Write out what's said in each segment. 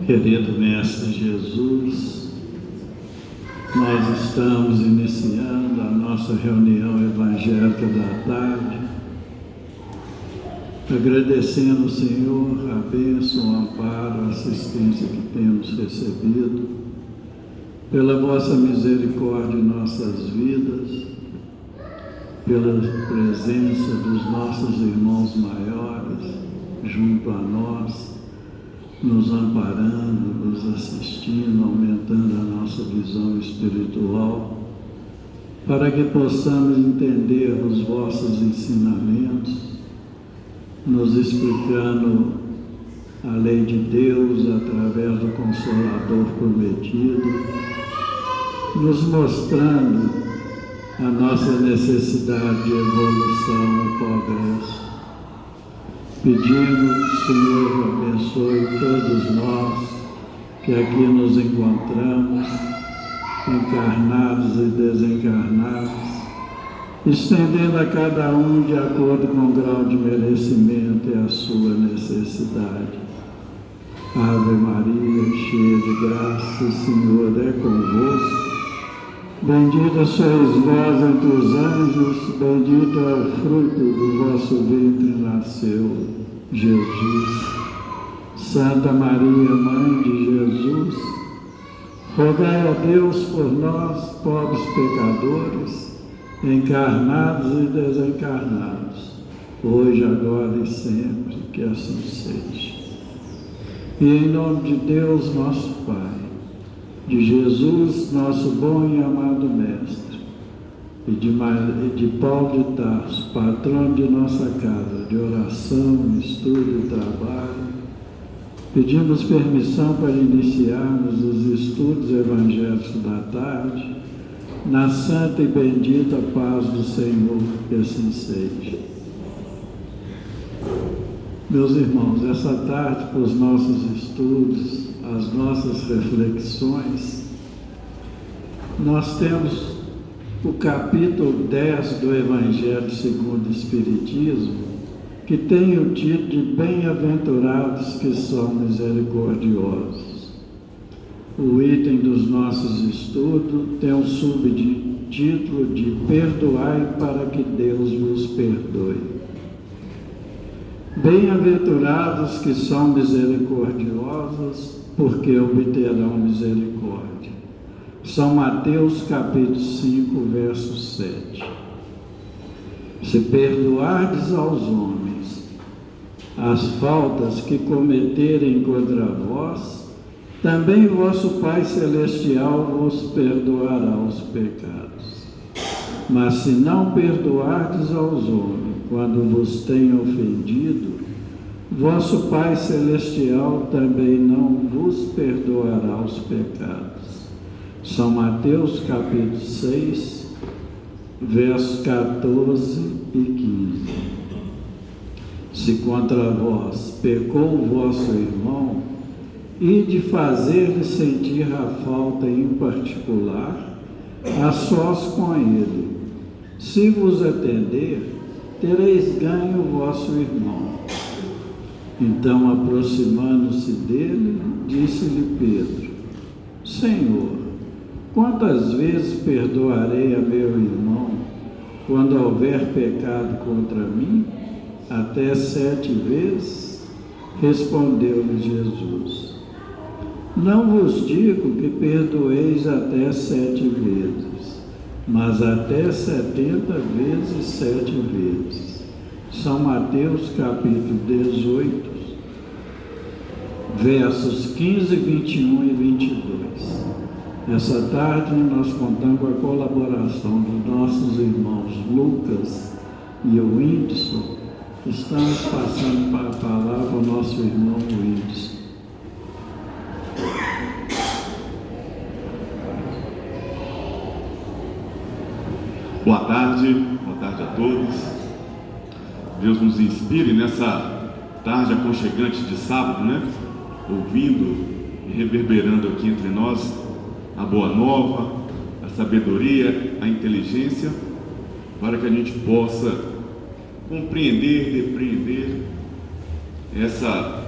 Querido Mestre Jesus, nós estamos iniciando a nossa reunião evangélica da tarde, agradecendo ao Senhor a bênção, o amparo, a assistência que temos recebido, pela vossa misericórdia em nossas vidas, pela presença dos nossos irmãos maiores junto a nós, nos amparando, nos assistindo, aumentando a nossa visão espiritual, para que possamos entender os vossos ensinamentos, nos explicando a lei de Deus através do Consolador prometido, nos mostrando a nossa necessidade de evolução e progresso. Pedimos que o Senhor abençoe todos nós que aqui nos encontramos, encarnados e desencarnados, estendendo a cada um de acordo com o grau de merecimento e a sua necessidade. Ave Maria, cheia de graça, o Senhor é convosco. Bendita sois vós entre os anjos, bendito é o fruto do vosso ventre, nasceu Jesus. Santa Maria, Mãe de Jesus, rogai a Deus por nós, pobres pecadores, encarnados e desencarnados, hoje, agora e sempre, que assim seja. E em nome de Deus, nosso Pai, de Jesus, nosso bom e amado Mestre, e de Paulo de Tarso, patrão de nossa casa, de oração, estudo e trabalho, pedimos permissão para iniciarmos os estudos evangélicos da tarde, na santa e bendita paz do Senhor, que assim seja. Meus irmãos, essa tarde, para os nossos estudos, as nossas reflexões, nós temos o capítulo 10 do Evangelho segundo o Espiritismo, que tem o título de Bem-aventurados que são misericordiosos. O item dos nossos estudos tem um subtítulo de Perdoai para que Deus vos perdoe. Bem-aventurados que são misericordiosos, porque obterão misericórdia. São Mateus capítulo 5, verso 7. Se perdoardes aos homens as faltas que cometerem contra vós, também vosso Pai Celestial vos perdoará os pecados. Mas se não perdoardes aos homens quando vos têm ofendido, vosso Pai Celestial também não vos perdoará os pecados. São Mateus capítulo 6, versos 14 e 15. Se contra vós pecou o vosso irmão, e de fazer-lhe sentir a falta em particular, a sós com ele. Se vos atender, tereis ganho o vosso irmão. Então, aproximando-se dele, disse-lhe Pedro: Senhor, quantas vezes perdoarei a meu irmão, quando houver pecado contra mim? Até 7 vezes? Respondeu-lhe Jesus: Não vos digo que perdoeis até 7 vezes, mas até 70 vezes 7 vezes. São Mateus capítulo 18, versos 15, 21 e 22. Essa tarde nós contamos com a colaboração dos nossos irmãos Lucas e o Whindersson. Estamos passando para a palavra ao nosso irmão Whindersson. Boa tarde a todos. Deus nos inspire nessa tarde aconchegante de sábado, né? Ouvindo e reverberando aqui entre nós a boa nova, a sabedoria, a inteligência, para que a gente possa compreender, depreender essa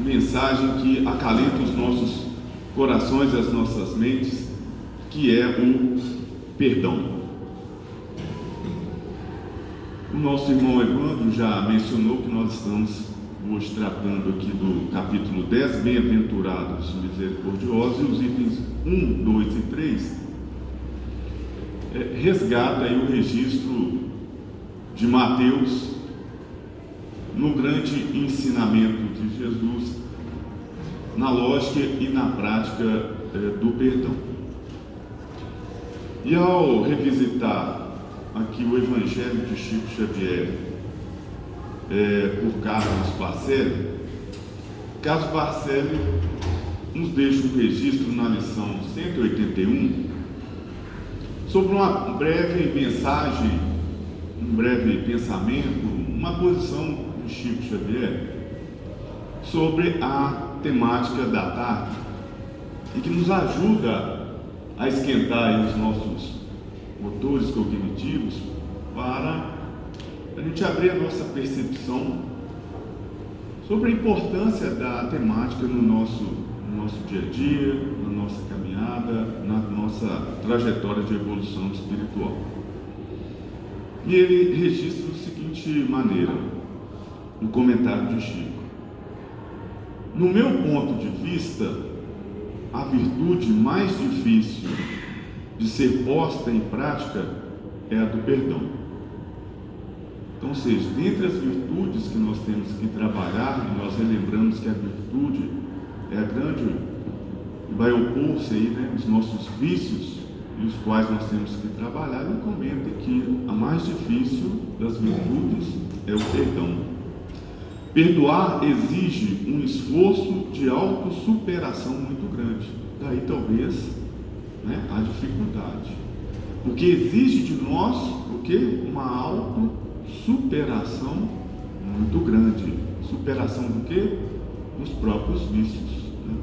mensagem que acalenta os nossos corações e as nossas mentes, que é o perdão. O nosso irmão Evandro já mencionou que nós estamos hoje tratando aqui do capítulo 10, Bem-aventurados misericordiosos, e os itens 1, 2 e 3 resgata aí o registro de Mateus no grande ensinamento de Jesus, na lógica e na prática do perdão. E ao revisitar aqui o Evangelho de Chico Xavier por Carlos Barcelli, Carlos Barcelli nos deixa um registro na lição 181 sobre uma breve mensagem, um breve pensamento, uma posição de Chico Xavier sobre a temática da tarde, e que nos ajuda a esquentar aí os nossos motores cognitivos para a gente abrir a nossa percepção sobre a importância da temática no nosso dia a dia, na nossa caminhada, na nossa trajetória de evolução espiritual. E ele registra da seguinte maneira, no comentário de Chico: no meu ponto de vista, a virtude mais difícil de ser posta em prática é a do perdão. Então, ou seja, dentre as virtudes que nós temos que trabalhar, e nós relembramos que a virtude é a grande, vai opor-se aí, né, os nossos vícios, e os quais nós temos que trabalhar. Ele comenta que a mais difícil das virtudes é o perdão. Perdoar exige um esforço de autossuperação muito grande. Daí talvez, né, a dificuldade. Porque exige de nós o quê? Uma autossuperação muito grande. Superação do quê? Dos próprios vícios. Né?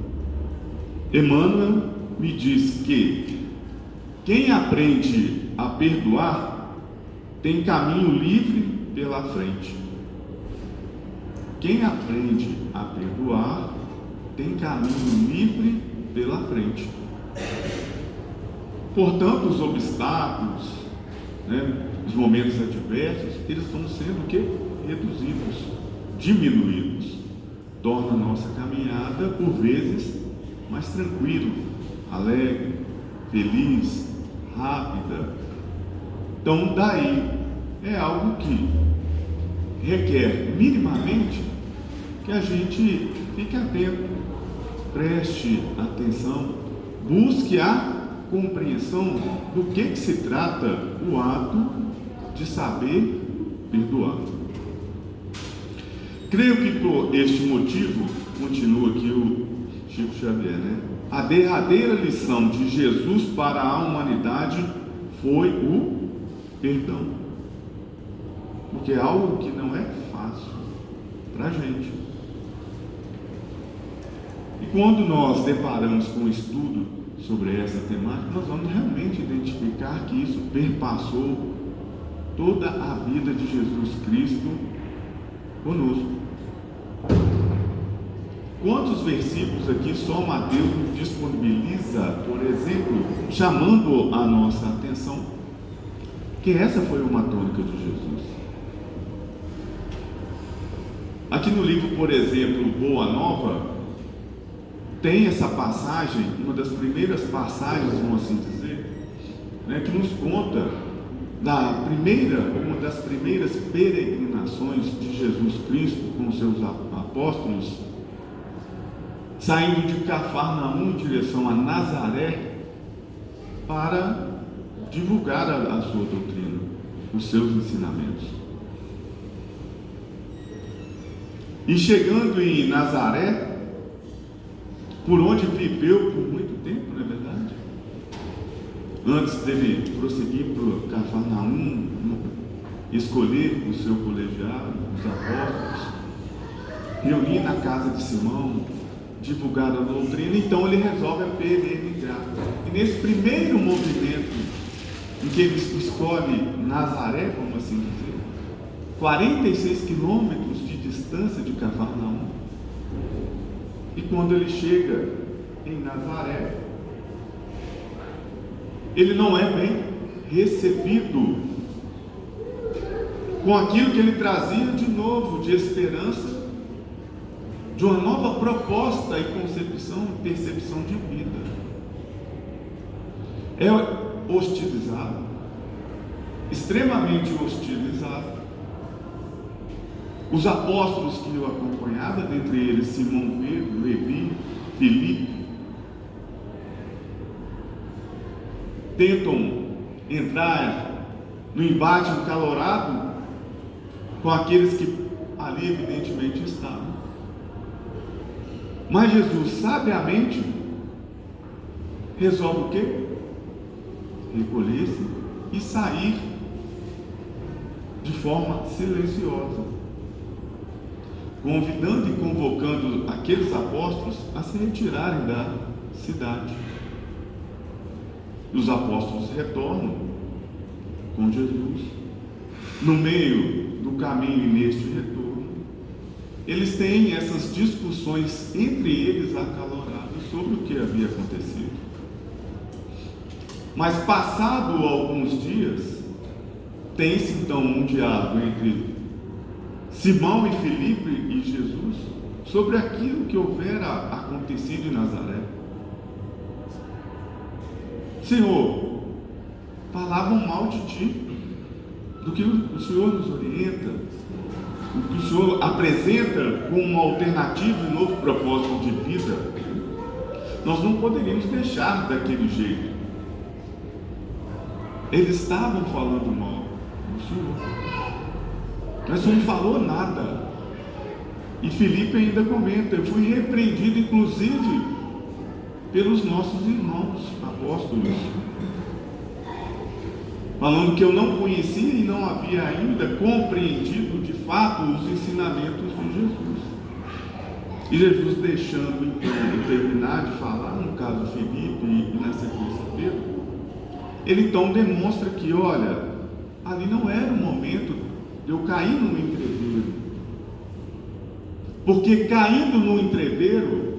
Emmanuel me diz que quem aprende a perdoar tem caminho livre pela frente. Quem aprende a perdoar tem caminho livre pela frente. Portanto, os obstáculos, né, os momentos adversos, eles vão sendo o quê? Reduzidos, diminuídos. Torna a nossa caminhada, por vezes, mais tranquila, alegre, feliz, rápida. Então, daí é algo que requer minimamente que a gente fique atento, preste atenção, busque a compreensão do que se trata o ato de saber perdoar. Creio que por este motivo, continua aqui o Chico Xavier, né? A derradeira lição de Jesus para a humanidade foi o perdão. Porque é algo que não é fácil para a gente. E quando nós deparamos com o estudo sobre essa temática, nós vamos realmente identificar que isso perpassou toda a vida de Jesus Cristo conosco. Quantos versículos aqui só Mateus nos disponibiliza, por exemplo, chamando a nossa atenção que essa foi uma tônica de Jesus. Aqui no livro, por exemplo, Boa Nova, tem essa passagem, uma das primeiras passagens, vamos assim dizer, né, que nos conta uma das primeiras peregrinações de Jesus Cristo com seus apóstolos, saindo de Cafarnaum em direção a Nazaré para divulgar a sua doutrina, os seus ensinamentos. E chegando em Nazaré, por onde viveu por muito tempo, não é verdade? Antes dele prosseguir para Cafarnaum, escolher o seu colegiado, os apóstolos, reunir na casa de Simão, divulgar a doutrina, então ele resolve peregrinar. E nesse primeiro movimento, em que ele escolhe Nazaré, vamos assim dizer, 46 quilômetros de distância de Cafarnaum, E quando ele chega em Nazaré, ele não é bem recebido com aquilo que ele trazia de novo, de esperança, de uma nova proposta e concepção e percepção de vida. É hostilizado, extremamente hostilizado. Os apóstolos que o acompanhavam, dentre eles Simão Pedro, Levi, Filipe, tentam entrar no embate acalorado com aqueles que ali evidentemente estavam. Mas Jesus sabiamente resolve o quê? Recolher-se e sair de forma silenciosa, convidando e convocando aqueles apóstolos a se retirarem da cidade. Os apóstolos retornam com Jesus. No meio do caminho e neste retorno, eles têm essas discussões entre eles acaloradas sobre o que havia acontecido. Mas passado alguns dias, tem-se então um diálogo entre Simão e Filipe e Jesus sobre aquilo que houvera acontecido em Nazaré. Senhor, falavam mal de ti, do que o Senhor nos orienta, o que o Senhor apresenta como uma alternativa e novo propósito de vida. Nós não poderíamos deixar daquele jeito. Eles estavam falando mal do Senhor, mas o Senhor não falou nada. E Filipe ainda comenta: eu fui repreendido inclusive pelos nossos irmãos apóstolos, falando que eu não conhecia e não havia ainda compreendido de fato os ensinamentos de Jesus. E Jesus, deixando então terminar de falar, no caso Filipe e na sequência Pedro, ele então demonstra que, olha, ali não era o momento de eu cair no entreveiro, porque caindo no entreveiro,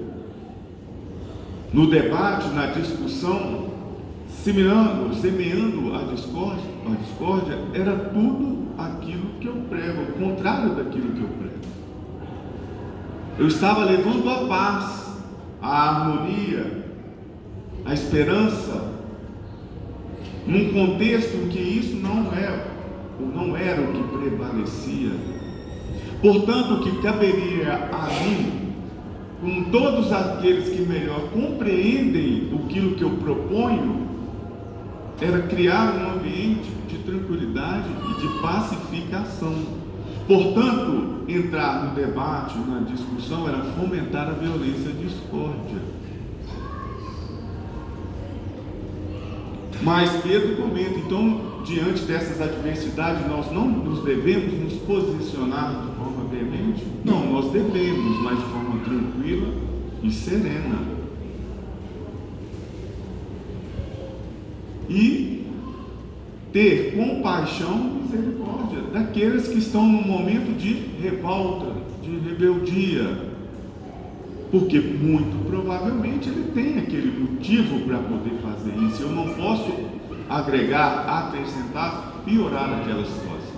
no debate, na discussão, semeando a discórdia, era tudo aquilo que eu prego, o contrário daquilo que eu prego. Eu estava levando a paz, a harmonia, a esperança, num contexto em que isso não era o que prevalecia. Portanto, o que caberia a mim, com todos aqueles que melhor compreendem aquilo que eu proponho, era criar um ambiente de tranquilidade e de pacificação. Portanto, entrar no debate, na discussão, era fomentar a violência e a discórdia. Mas Pedro comenta, então, diante dessas adversidades, nós não nos devemos nos posicionar de forma veemente? Não, nós devemos, mas de forma tranquila e serena. E ter compaixão e misericórdia daqueles que estão num momento de revolta, de rebeldia, porque muito provavelmente ele tem aquele motivo para poder fazer isso. Eu não posso agregar, acrescentar, piorar aquela situação.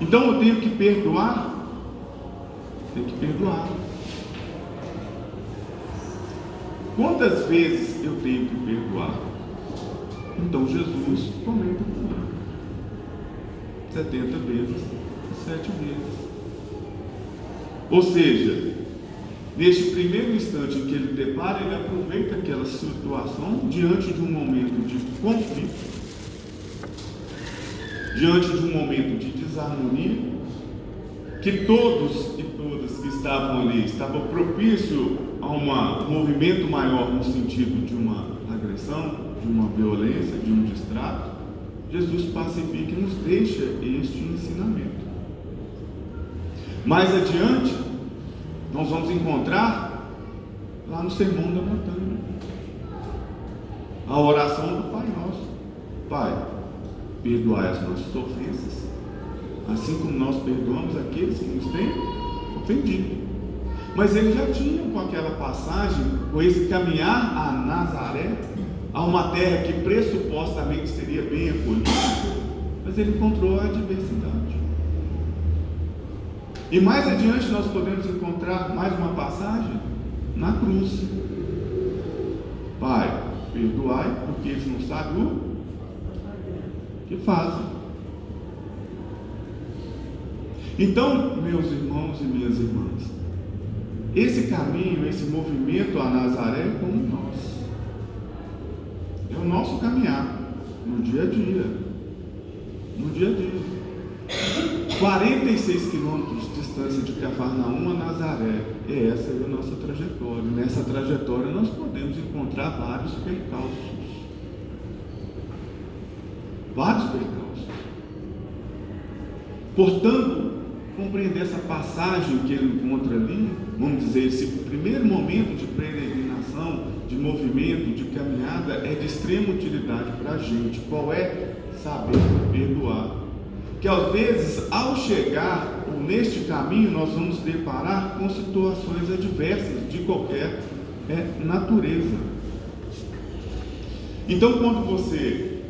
Então eu tenho que perdoar. Tenho que perdoar. Quantas vezes eu tenho que perdoar? Então Jesus comenta comigo: 70 vezes, 7 vezes. Ou seja, neste primeiro instante em que ele depara, ele aproveita aquela situação diante de um momento de conflito, diante de um momento de desarmonia, que todos e todas que estavam ali estavam propícios a um movimento maior no sentido de uma agressão, de uma violência, de um distrato. Jesus pacifica e nos deixa este ensinamento. Mais adiante, nós vamos encontrar lá no Sermão da Montanha a oração do Pai Nosso: Pai, perdoai as nossas ofensas, assim como nós perdoamos aqueles que nos têm ofendido. Mas eles já tinham com aquela passagem, com esse caminhar a Nazaré, a uma terra que pressupostamente seria bem acolhida, mas ele encontrou a adversidade. E mais adiante nós podemos encontrar mais uma passagem na cruz. Pai, perdoai, porque eles não sabem o que fazem. Então, meus irmãos e minhas irmãs, esse caminho, esse movimento a Nazaré é como nós. É o nosso caminhar no dia a dia. No dia a dia. 46 quilômetros de distância de Cafarnaum a Nazaré. Essa é a nossa trajetória. Nessa trajetória nós podemos encontrar vários percalços. Vários percalços. Portanto, compreender essa passagem que ele encontra ali, vamos dizer, esse primeiro momento de peregrinação, de movimento, de caminhada, é de extrema utilidade para a gente. Qual é? Saber perdoar. Que às vezes, ao chegar ou neste caminho, nós vamos deparar com situações adversas de qualquer natureza. Então, quando você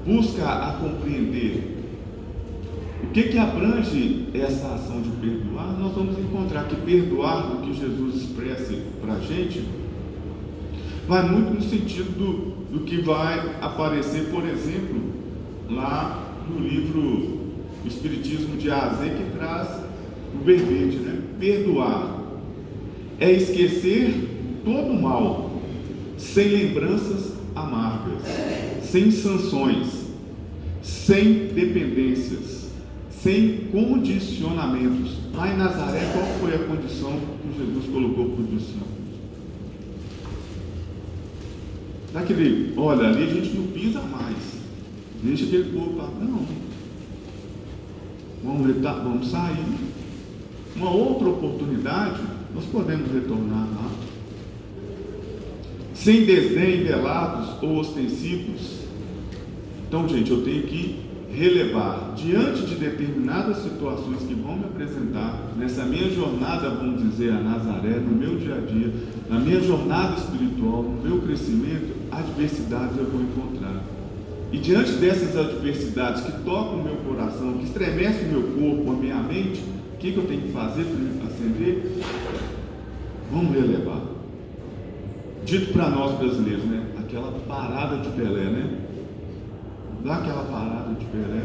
busca a compreender o que abrange essa ação de perdoar, nós vamos encontrar que perdoar, do que Jesus expressa para a gente, vai muito no sentido do que vai aparecer, por exemplo, lá no livro Espiritismo de A a Z, que traz o verbete, né? Perdoar é esquecer todo o mal, sem lembranças amargas, sem sanções, sem dependências, sem condicionamentos. Lá em Nazaré, qual foi a condição que Jesus colocou para os discípulos? Daquele, olha, ali a gente não pisa mais, deixa aquele povo lá, não, vamos sair, uma outra oportunidade, nós podemos retornar lá, sem desdém, velados ou ostensivos. Então, gente, eu tenho que relevar, diante de determinadas situações que vão me apresentar, nessa minha jornada, vamos dizer, a Nazaré, no meu dia a dia, na minha jornada espiritual, no meu crescimento, adversidades eu vou encontrar. E diante dessas adversidades que tocam o meu coração, que estremecem o meu corpo, a minha mente, o que eu tenho que fazer para acender? Vamos relevar. Dito para nós brasileiros, né? Aquela parada de Pelé, né? Dá aquela parada de Pelé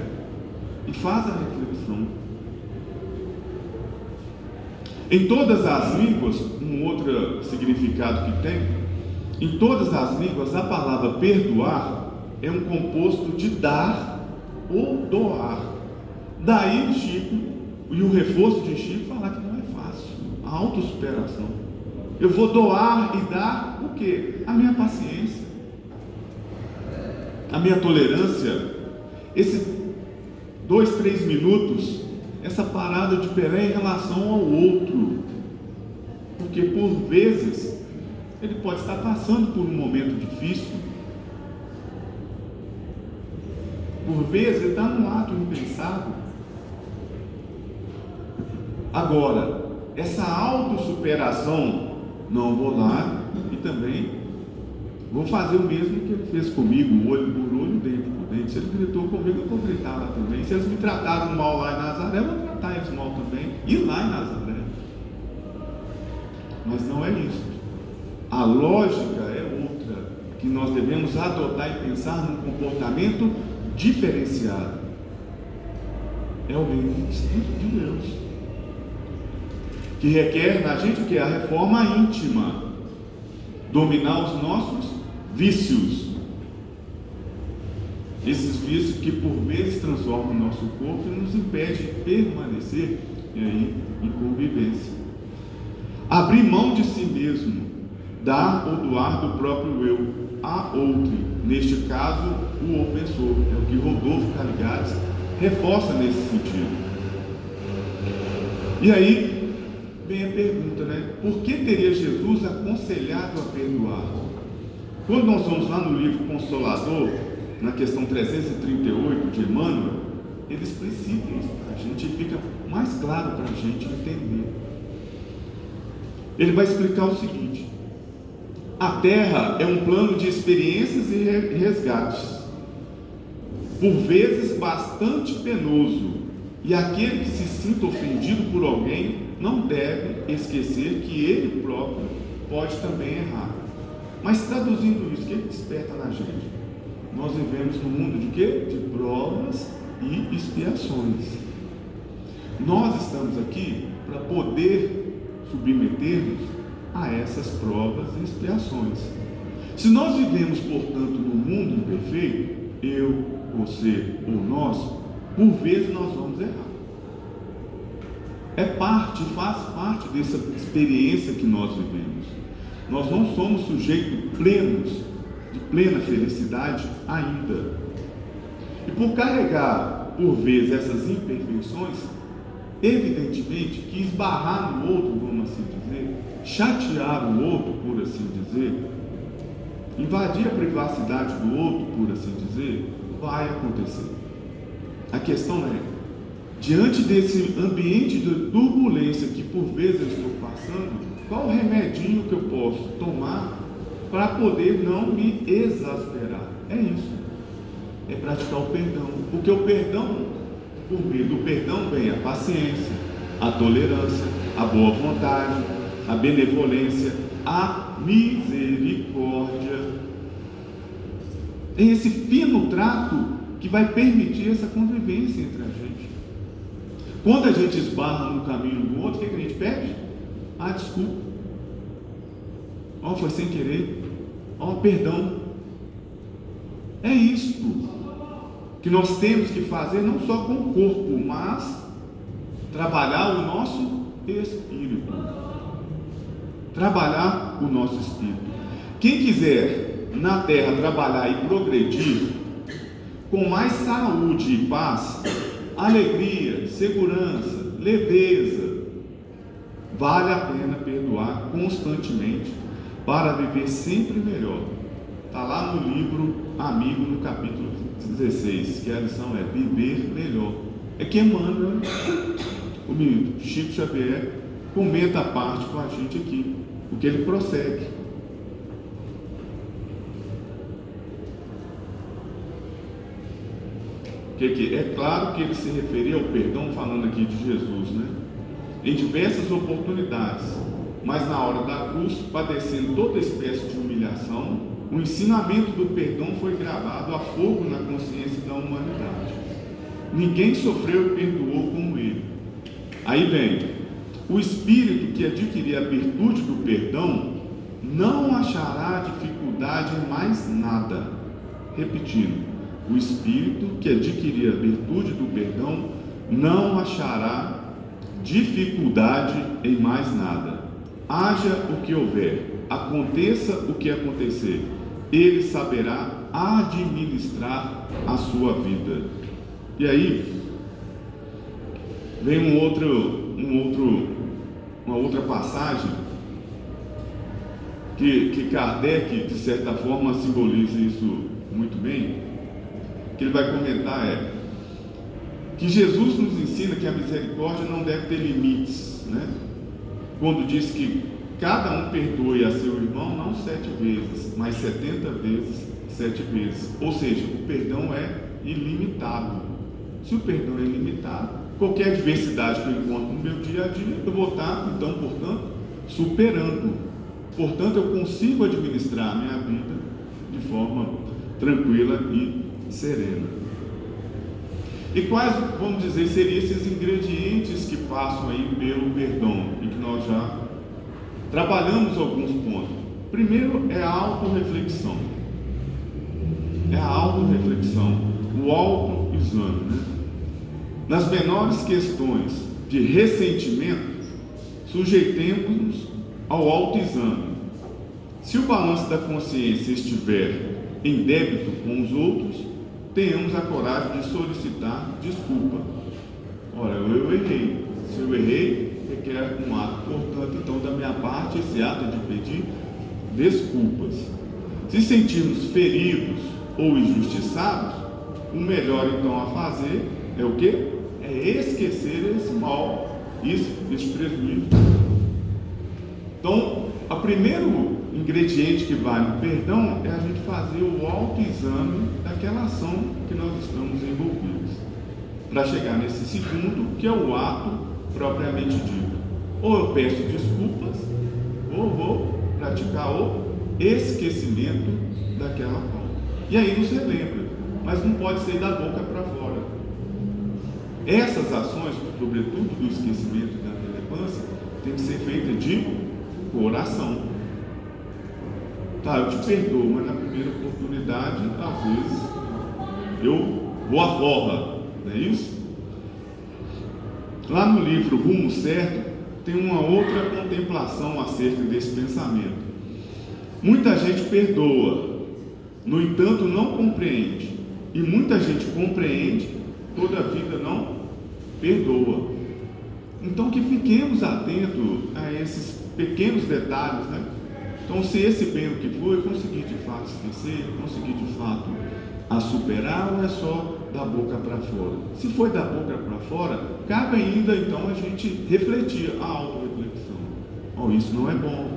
e faz a reflexão. Em todas as línguas, um outro significado que tem, em todas as línguas, a palavra perdoar é um composto de dar ou doar. Daí Chico, e o reforço de Chico, falar que não é fácil, a autossuperação. Eu vou doar e dar o quê? A minha paciência, a minha tolerância, esses 2, 3 minutos, essa parada de Pelé em relação ao outro, porque por vezes ele pode estar passando por um momento difícil, por vezes ele está num ato impensado. Agora, essa autossuperação, não, vou lá e também vou fazer o mesmo que ele fez comigo, olho por olho, dente por dente. Se ele gritou comigo, eu vou gritar lá também. Se eles me trataram mal lá em Nazaré, eu vou tratar eles mal também, e lá em Nazaré. Mas não é isso. A lógica é outra, que nós devemos adotar e pensar num comportamento diferenciado. É o reino do Espírito de Deus, que requer na gente o que? A reforma íntima, dominar os nossos vícios, esses vícios que por vezes transformam o nosso corpo e nos impede de permanecer em convivência. Abrir mão de si mesmo, dar ou doar do próprio eu a outro, neste caso o ofensor. É o que Rodolfo Caligares reforça nesse sentido. E aí vem a pergunta, né? Por que teria Jesus aconselhado a perdoar? Quando nós vamos lá no livro Consolador, na questão 338 de Emmanuel, ele explicita isso para a gente e fica mais claro para a gente entender. ele vai explicar o seguinte: a terra é um plano de experiências e resgates, por vezes bastante penoso, e aquele que se sinta ofendido por alguém não deve esquecer que ele próprio pode também errar. Mas traduzindo isso, o que desperta na gente? Nós vivemos num mundo de quê? De provas e expiações. Nós estamos aqui para poder submeter-nos a essas provas e expiações. Se nós vivemos, portanto, num mundo imperfeito, eu, você ou nós, por vezes nós vamos errar. Faz parte dessa experiência que nós vivemos. Nós não somos sujeitos plenos, de plena felicidade ainda. E por carregar, por vezes, essas imperfeições, evidentemente que esbarrar no outro, vamos assim dizer, chatear o outro, por assim dizer, invadir a privacidade do outro, por assim dizer, vai acontecer. A questão é, diante desse ambiente de turbulência que por vezes eu estou passando, qual o remedinho que eu posso tomar para poder não me exasperar? É isso, é praticar o perdão, porque o perdão, por meio do perdão vem a paciência, a tolerância, a boa vontade, a benevolência, a misericórdia. É esse fino trato que vai permitir essa convivência entre a gente. Quando a gente esbarra no caminho do outro, o que a gente pede? Ah, desculpa. Foi sem querer. Perdão. É isto que nós temos que fazer, não só com o corpo, mas trabalhar o nosso espírito. Trabalhar o nosso espírito. Quem quiser na terra trabalhar e progredir com mais saúde e paz, alegria, segurança, leveza, vale a pena perdoar constantemente para viver sempre melhor. Está lá no livro Amigo, no capítulo 16, que a lição é viver melhor. É que Emmanuel, o menino Chico Xavier, comenta a parte com a gente aqui, porque ele prossegue. É claro que ele se referia ao perdão, falando aqui de Jesus, né? Em diversas oportunidades, mas na hora da cruz, padecendo toda espécie de humilhação, o ensinamento do perdão foi gravado a fogo na consciência da humanidade. Ninguém sofreu e perdoou como ele. Aí vem, o espírito que adquirir a virtude do perdão não achará dificuldade em mais nada. Repetindo, o espírito que adquirir a virtude do perdão não achará dificuldade em mais nada. Haja o que houver, aconteça o que acontecer, ele saberá administrar a sua vida. E aí vem uma outra passagem que Kardec, de certa forma, simboliza isso muito bem. Que ele vai comentar que Jesus nos ensina que a misericórdia não deve ter limites, né? Quando diz que cada um perdoe a seu irmão não 7 vezes, mas 70 vezes 7 vezes. Ou seja, o perdão é ilimitado. Se o perdão é ilimitado, qualquer adversidade que eu encontro no meu dia a dia, eu vou estar, então, portanto, superando. Portanto, eu consigo administrar a minha vida de forma tranquila e serena. E quais, vamos dizer, seriam esses ingredientes que passam aí pelo perdão e que nós já trabalhamos alguns pontos? Primeiro é a autorreflexão. O autoexame, né? Nas menores questões de ressentimento, sujeitemos-nos ao autoexame. Se o balanço da consciência estiver em débito com os outros, tenhamos a coragem de solicitar desculpa. Ora, eu errei. Se eu errei, requer um ato. Portanto, então, da minha parte, esse ato de pedir desculpas. Se sentirmos feridos ou injustiçados, o melhor, então, a fazer é o quê? É esquecer esse mal, esse prejuízo. Então, o primeiro ingrediente que vai no perdão é a gente fazer o autoexame daquela ação que nós estamos envolvidos, para chegar nesse segundo, que é o ato propriamente dito. Ou eu peço desculpas, ou vou praticar o esquecimento daquela falta. E aí nos relembra, mas não pode ser da boca para fora. Essas ações, sobretudo do esquecimento e da relevância, tem que ser feitas de coração. Tá, eu te perdoo, mas na primeira oportunidade, às vezes, eu vou à forra, não é isso? Lá no livro Rumo Certo, tem uma outra contemplação acerca desse pensamento. Muita gente perdoa, no entanto não compreende, e muita gente compreende, toda a vida não perdoa. Então que fiquemos atentos a esses pequenos detalhes, né? Então, se esse bem o que foi, conseguir de fato esquecer, conseguir de fato a superar, ou é só da boca para fora? Se foi da boca para fora, cabe ainda então a gente refletir, a auto-reflexão. Oh, isso não é bom,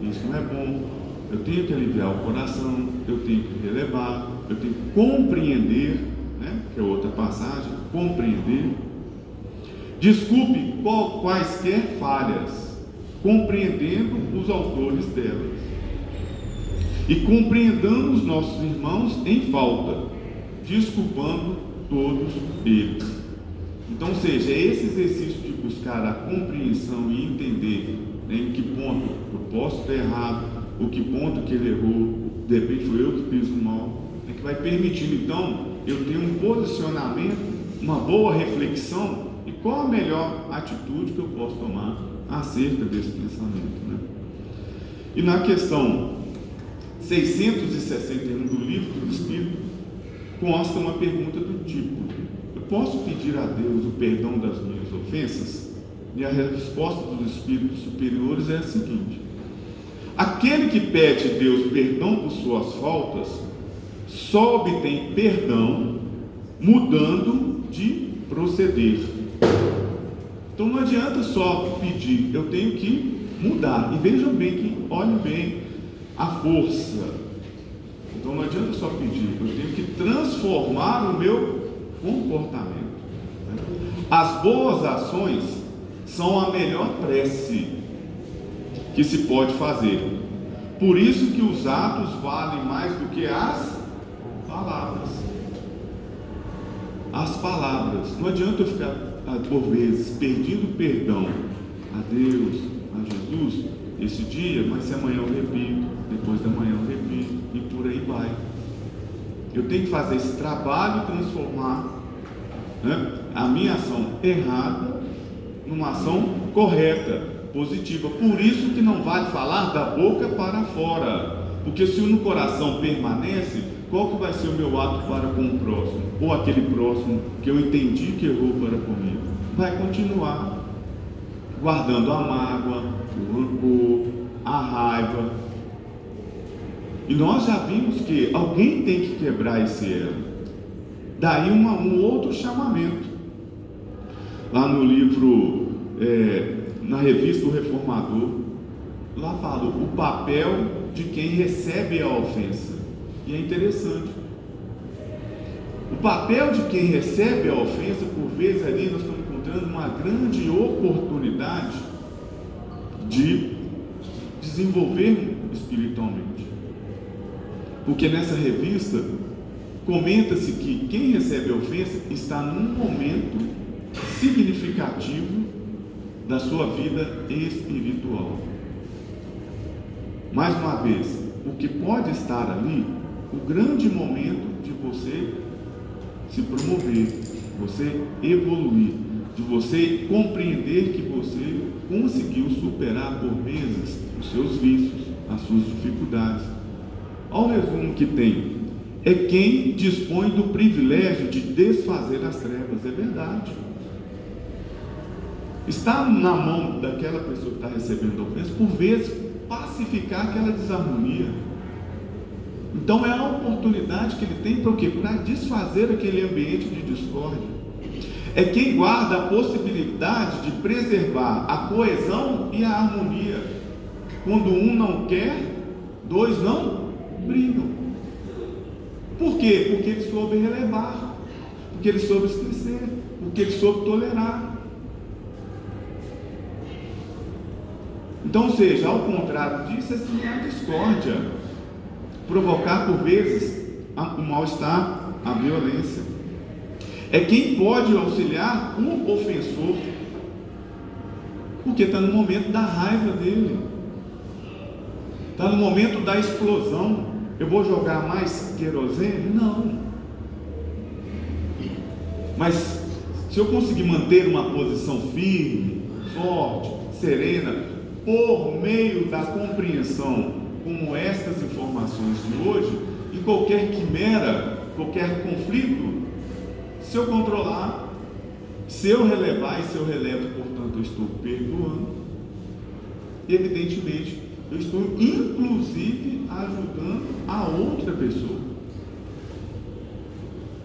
isso não é bom. Eu tenho que aliviar o coração, eu tenho que relevar, eu tenho que compreender, né? Que é outra passagem, compreender. Desculpe quaisquer falhas, compreendendo os autores delas, e compreendamos nossos irmãos em falta, desculpando todos eles. Então, seja esse exercício de buscar a compreensão e entender, né, em que ponto eu posso ter errado, o que ponto que ele errou, de repente foi eu que fiz o mal, é que vai permitindo então eu ter um posicionamento, uma boa reflexão, e qual a melhor atitude que eu posso tomar acerca desse pensamento, né? E na questão 661 do Livro do Espírito, consta uma pergunta do tipo: eu posso pedir a Deus o perdão das minhas ofensas? E a resposta dos Espíritos superiores é a seguinte: aquele que pede a Deus perdão por suas faltas, só obtém perdão mudando de proceder. Então não adianta só pedir, eu tenho que mudar. E vejam bem, que olhem bem a força. Então não adianta só pedir, eu tenho que transformar o meu comportamento. As boas ações são a melhor prece que se pode fazer. Por isso que os atos valem mais do que as palavras. As palavras. Não adianta eu ficar, por vezes, pedindo perdão a Deus, a Jesus, esse dia, mas se amanhã eu repito, depois da manhã eu repito, e por aí vai. Eu tenho que fazer esse trabalho e transformar, né, a minha ação errada numa ação correta, positiva. Por isso que não vale falar da boca para fora, porque se no coração permanece, qual que vai ser o meu ato para com o próximo, ou aquele próximo que eu entendi que errou para comigo? Vai continuar guardando a mágoa, o rancor, a raiva. E nós já vimos que alguém tem que quebrar esse elo. Daí um outro chamamento. Lá no livro, na revista do Reformador, lá fala o papel de quem recebe a ofensa. E é interessante. O papel de quem recebe a ofensa, por vezes ali nós estamos encontrando uma grande oportunidade de desenvolver espiritualmente. Porque nessa revista comenta-se que quem recebe a ofensa está num momento significativo da sua vida espiritual. Mais uma vez, o que pode estar ali, o grande momento de você se promover, você evoluir, de você compreender que você conseguiu superar por vezes os seus vícios, as suas dificuldades. Ao resumo que tem, é quem dispõe do privilégio de desfazer as trevas, é verdade. Está na mão daquela pessoa que está recebendo a ofensa, por vezes, pacificar aquela desarmonia. Então é a oportunidade que ele tem para o quê? Para desfazer aquele ambiente de discórdia. É quem guarda a possibilidade de preservar a coesão e a harmonia. Quando um não quer, dois não brigam. Por quê? Porque ele soube relevar, porque ele soube esquecer, porque ele soube tolerar. Então, ou seja, ao contrário disso, é semear a discórdia, provocar por vezes o mal-estar, a violência. É quem pode auxiliar o ofensor, porque está no momento da raiva dele, está no momento da explosão. Eu vou jogar mais querosene? Não. Mas se eu conseguir manter uma posição firme, forte, serena, por meio da compreensão como estas informações de hoje, em qualquer quimera, qualquer conflito, se eu controlar, se eu relevar, e se eu relevo, portanto, eu estou perdoando, evidentemente, eu estou inclusive ajudando a outra pessoa.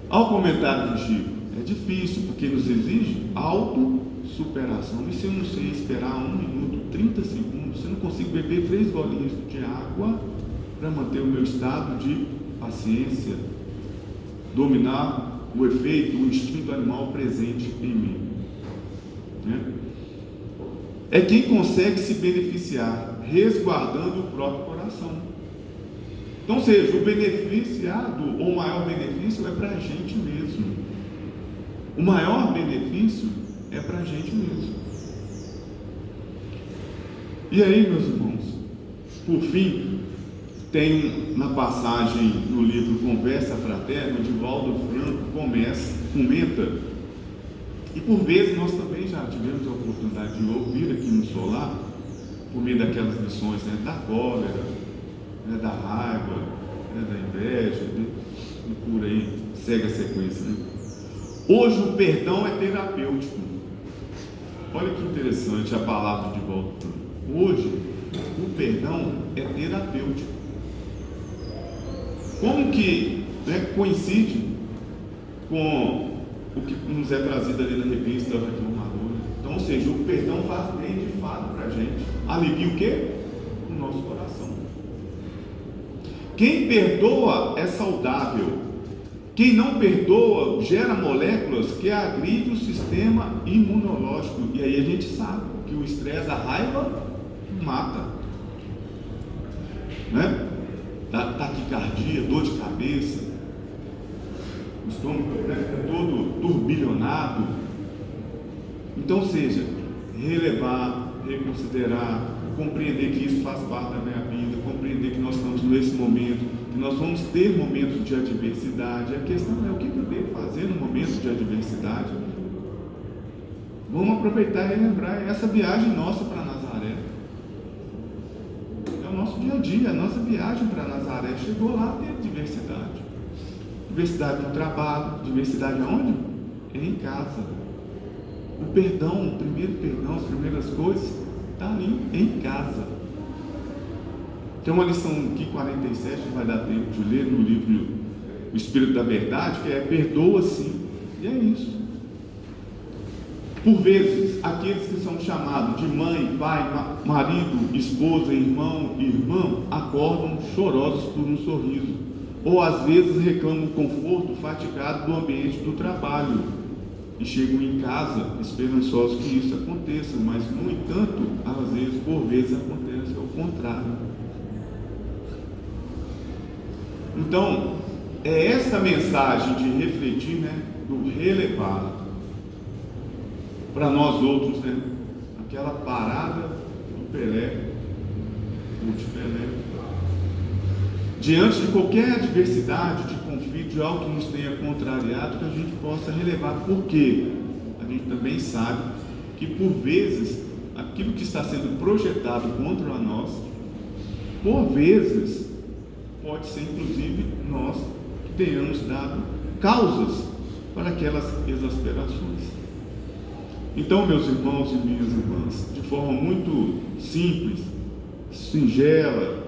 Ao comentário de Chico, é difícil, porque nos exige autossuperação. E se eu não sei esperar 1 minuto, 30 segundos, se eu não consigo beber 3 golinhos de água para manter o meu estado de paciência, dominar o efeito, o instinto animal presente em mim, né? É quem consegue se beneficiar, resguardando o próprio coração. Então, ou seja, o beneficiado, ou o maior benefício é para a gente mesmo. O maior benefício é para a gente mesmo. E aí, meus irmãos, por fim, tem na passagem no livro Conversa Fraterna, Divaldo Franco comenta, e por vezes nós também já tivemos a oportunidade de ouvir aqui no Solar, por meio daquelas lições, né, da cólera, né, da raiva, né, da inveja, né, e por aí segue a sequência, né? Hoje o perdão é terapêutico. Olha que interessante a palavra de Divaldo Franco. Hoje o perdão é terapêutico. Como que, né, coincide com o que nos é trazido ali na revista Reformadora? Então, ou seja, o perdão faz bem de fato para a gente. Alivia o quê? O nosso coração. Quem perdoa é saudável. Quem não perdoa gera moléculas que agridem o sistema imunológico. E aí a gente sabe que o estresse, a raiva, mata, né? Taquicardia, dor de cabeça, o estômago, né, todo turbilhonado. Então, ou seja, relevar, reconsiderar, compreender que isso faz parte da minha vida, compreender que nós estamos nesse momento, que nós vamos ter momentos de adversidade. A questão é o que eu devo fazer no momento de adversidade. Vamos aproveitar e lembrar essa viagem nossa para Nazaré. É o nosso dia a dia, a nossa viagem para Nazaré. Chegou lá, teve diversidade. Diversidade no trabalho, diversidade aonde? Em casa. O perdão, o primeiro perdão, as primeiras coisas, está ali em casa. Tem uma lição aqui, 47, que vai dar tempo de ler no livro O Espírito da Verdade, que é perdoa sim. E é isso. Por vezes, aqueles que são chamados de mãe, pai, marido, esposa, irmão e irmã, acordam chorosos por um sorriso. Ou às vezes reclamam conforto fatigado do ambiente do trabalho. E chegam em casa esperançosos que isso aconteça, mas no entanto, às vezes, por vezes acontece ao contrário. Então, é essa mensagem de refletir, né, do relevar para nós outros, né, aquela parada do Pelé, diante de qualquer adversidade, de conflito, de algo que nos tenha contrariado, que a gente possa relevar, porque a gente também sabe que por vezes aquilo que está sendo projetado contra nós, por vezes pode ser inclusive nós que tenhamos dado causas para aquelas exasperações. Então, meus irmãos e minhas irmãs, de forma muito simples, singela,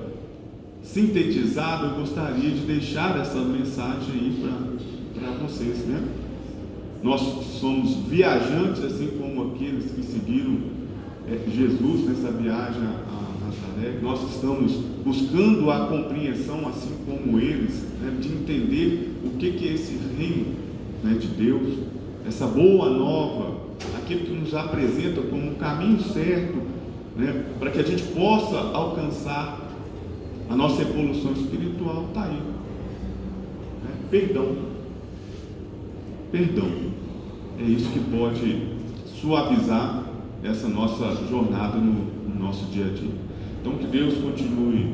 sintetizada, eu gostaria de deixar essa mensagem aí para vocês, né? Nós somos viajantes, assim como aqueles que seguiram Jesus nessa viagem à Nós estamos buscando a compreensão, assim como eles, de entender o que é esse reino de Deus, essa boa nova, aquilo que nos apresenta como um caminho certo, para que a gente possa alcançar a nossa evolução espiritual. Está aí. Perdão. É isso que pode suavizar essa nossa jornada no nosso dia a dia. Então, que Deus continue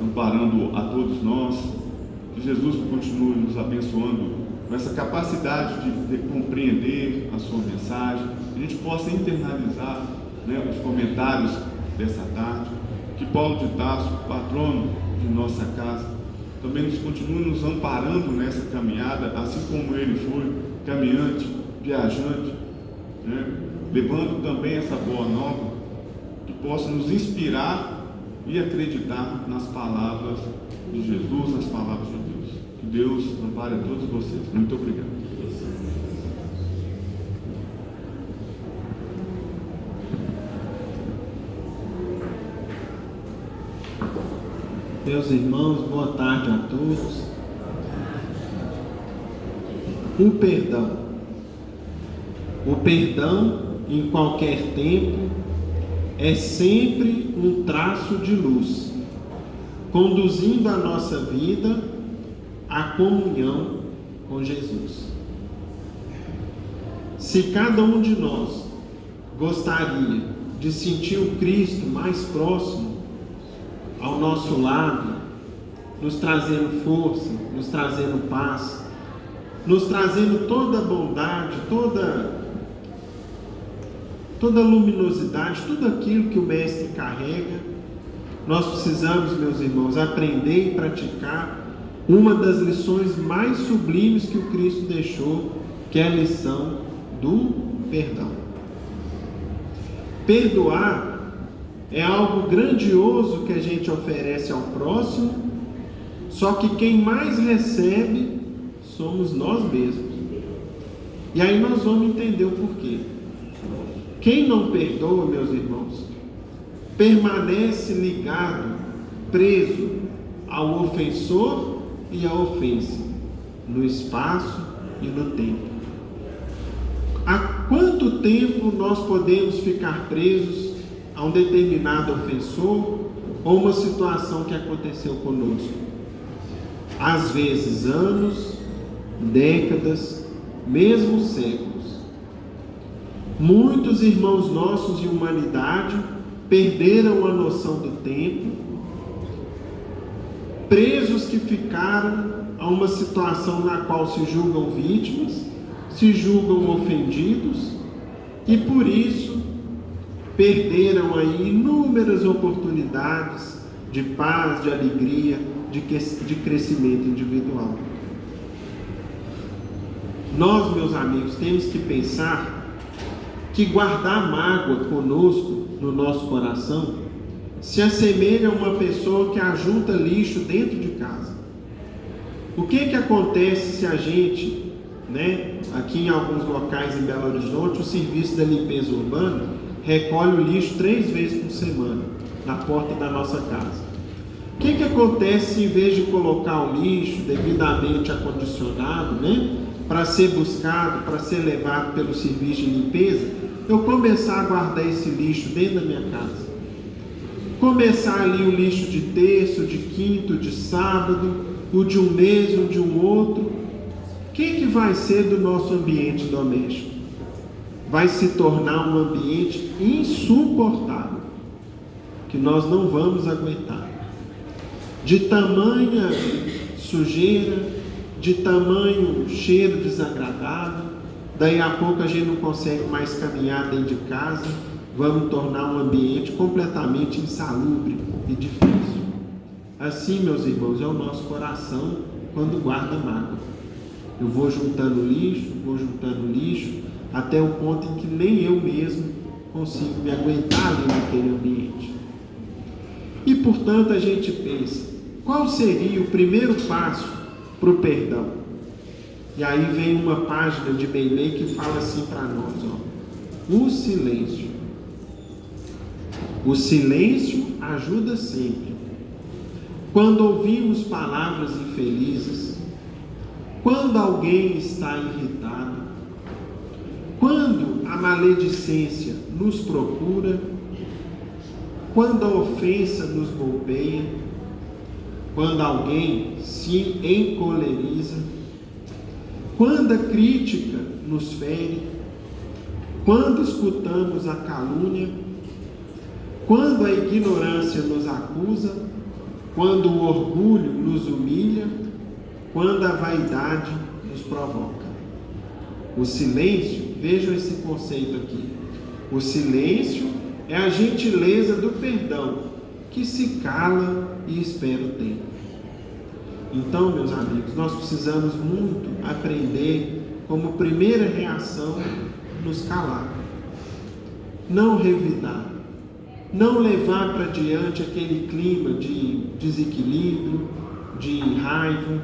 amparando a todos nós, que Jesus continue nos abençoando com essa capacidade de compreender a sua mensagem, que a gente possa internalizar os comentários dessa tarde, que Paulo de Tarso, patrono de nossa casa, também nos continue nos amparando nessa caminhada, assim como ele foi caminhante, viajante, levando também essa boa nova, que possa nos inspirar e acreditar nas palavras de Jesus, nas palavras de Deus. Que Deus ampare a todos vocês. Muito obrigado. Meus irmãos, boa tarde a todos. O perdão. O perdão, em qualquer tempo, é sempre um traço de luz, conduzindo a nossa vida à comunhão com Jesus. Se cada um de nós gostaria de sentir o Cristo mais próximo ao nosso lado, nos trazendo força, nos trazendo paz, nos trazendo toda bondade, toda luminosidade, tudo aquilo que o Mestre carrega, nós precisamos, meus irmãos, aprender e praticar uma das lições mais sublimes que o Cristo deixou, que é a lição do perdão. Perdoar é algo grandioso que a gente oferece ao próximo, só que quem mais recebe somos nós mesmos. E aí nós vamos entender o porquê. Quem não perdoa, meus irmãos, permanece ligado, preso ao ofensor e à ofensa, no espaço e no tempo. Há quanto tempo nós podemos ficar presos a um determinado ofensor ou uma situação que aconteceu conosco? Às vezes anos, décadas, mesmo séculos. Muitos irmãos nossos de humanidade perderam a noção do tempo, presos que ficaram a uma situação na qual se julgam vítimas, se julgam ofendidos e por isso perderam aí inúmeras oportunidades de paz, de alegria, de crescimento individual. Nós, meus amigos, temos que pensar que guardar mágoa conosco, no nosso coração, se assemelha a uma pessoa que ajunta lixo dentro de casa. O que acontece se a gente, aqui em alguns locais em Belo Horizonte, o serviço da limpeza urbana recolhe o lixo 3 vezes por semana, na porta da nossa casa. O que acontece se, em vez de colocar o lixo devidamente acondicionado, para ser buscado, para ser levado pelo serviço de limpeza, eu começar a guardar esse lixo dentro da minha casa? Começar ali o lixo de terça, de quinto, de sábado, o de um mês, o de um outro. O que vai ser do nosso ambiente doméstico? Vai se tornar um ambiente insuportável, que nós não vamos aguentar. De tamanha sujeira, de tamanho cheiro desagradável, daí a pouco a gente não consegue mais caminhar dentro de casa, vamos tornar um ambiente completamente insalubre e difícil. Assim, meus irmãos, é o nosso coração quando guarda mágoa. Eu vou juntando lixo, até o ponto em que nem eu mesmo consigo me aguentar ali naquele ambiente. E, portanto, a gente pensa, qual seria o primeiro passo para o perdão? E aí vem uma página de Meimei que fala assim para nós, o silêncio. O silêncio ajuda sempre. Quando ouvimos palavras infelizes, quando alguém está irritado, quando a maledicência nos procura, quando a ofensa nos golpeia, quando alguém se encoleriza, quando a crítica nos fere, quando escutamos a calúnia, quando a ignorância nos acusa, quando o orgulho nos humilha, quando a vaidade nos provoca. O silêncio, vejam esse conceito aqui. O silêncio é a gentileza do perdão, que se cala e espera o tempo. Então, meus amigos, nós precisamos muito aprender, como primeira reação, nos calar. Não revidar. Não levar para diante aquele clima de desequilíbrio, de raiva,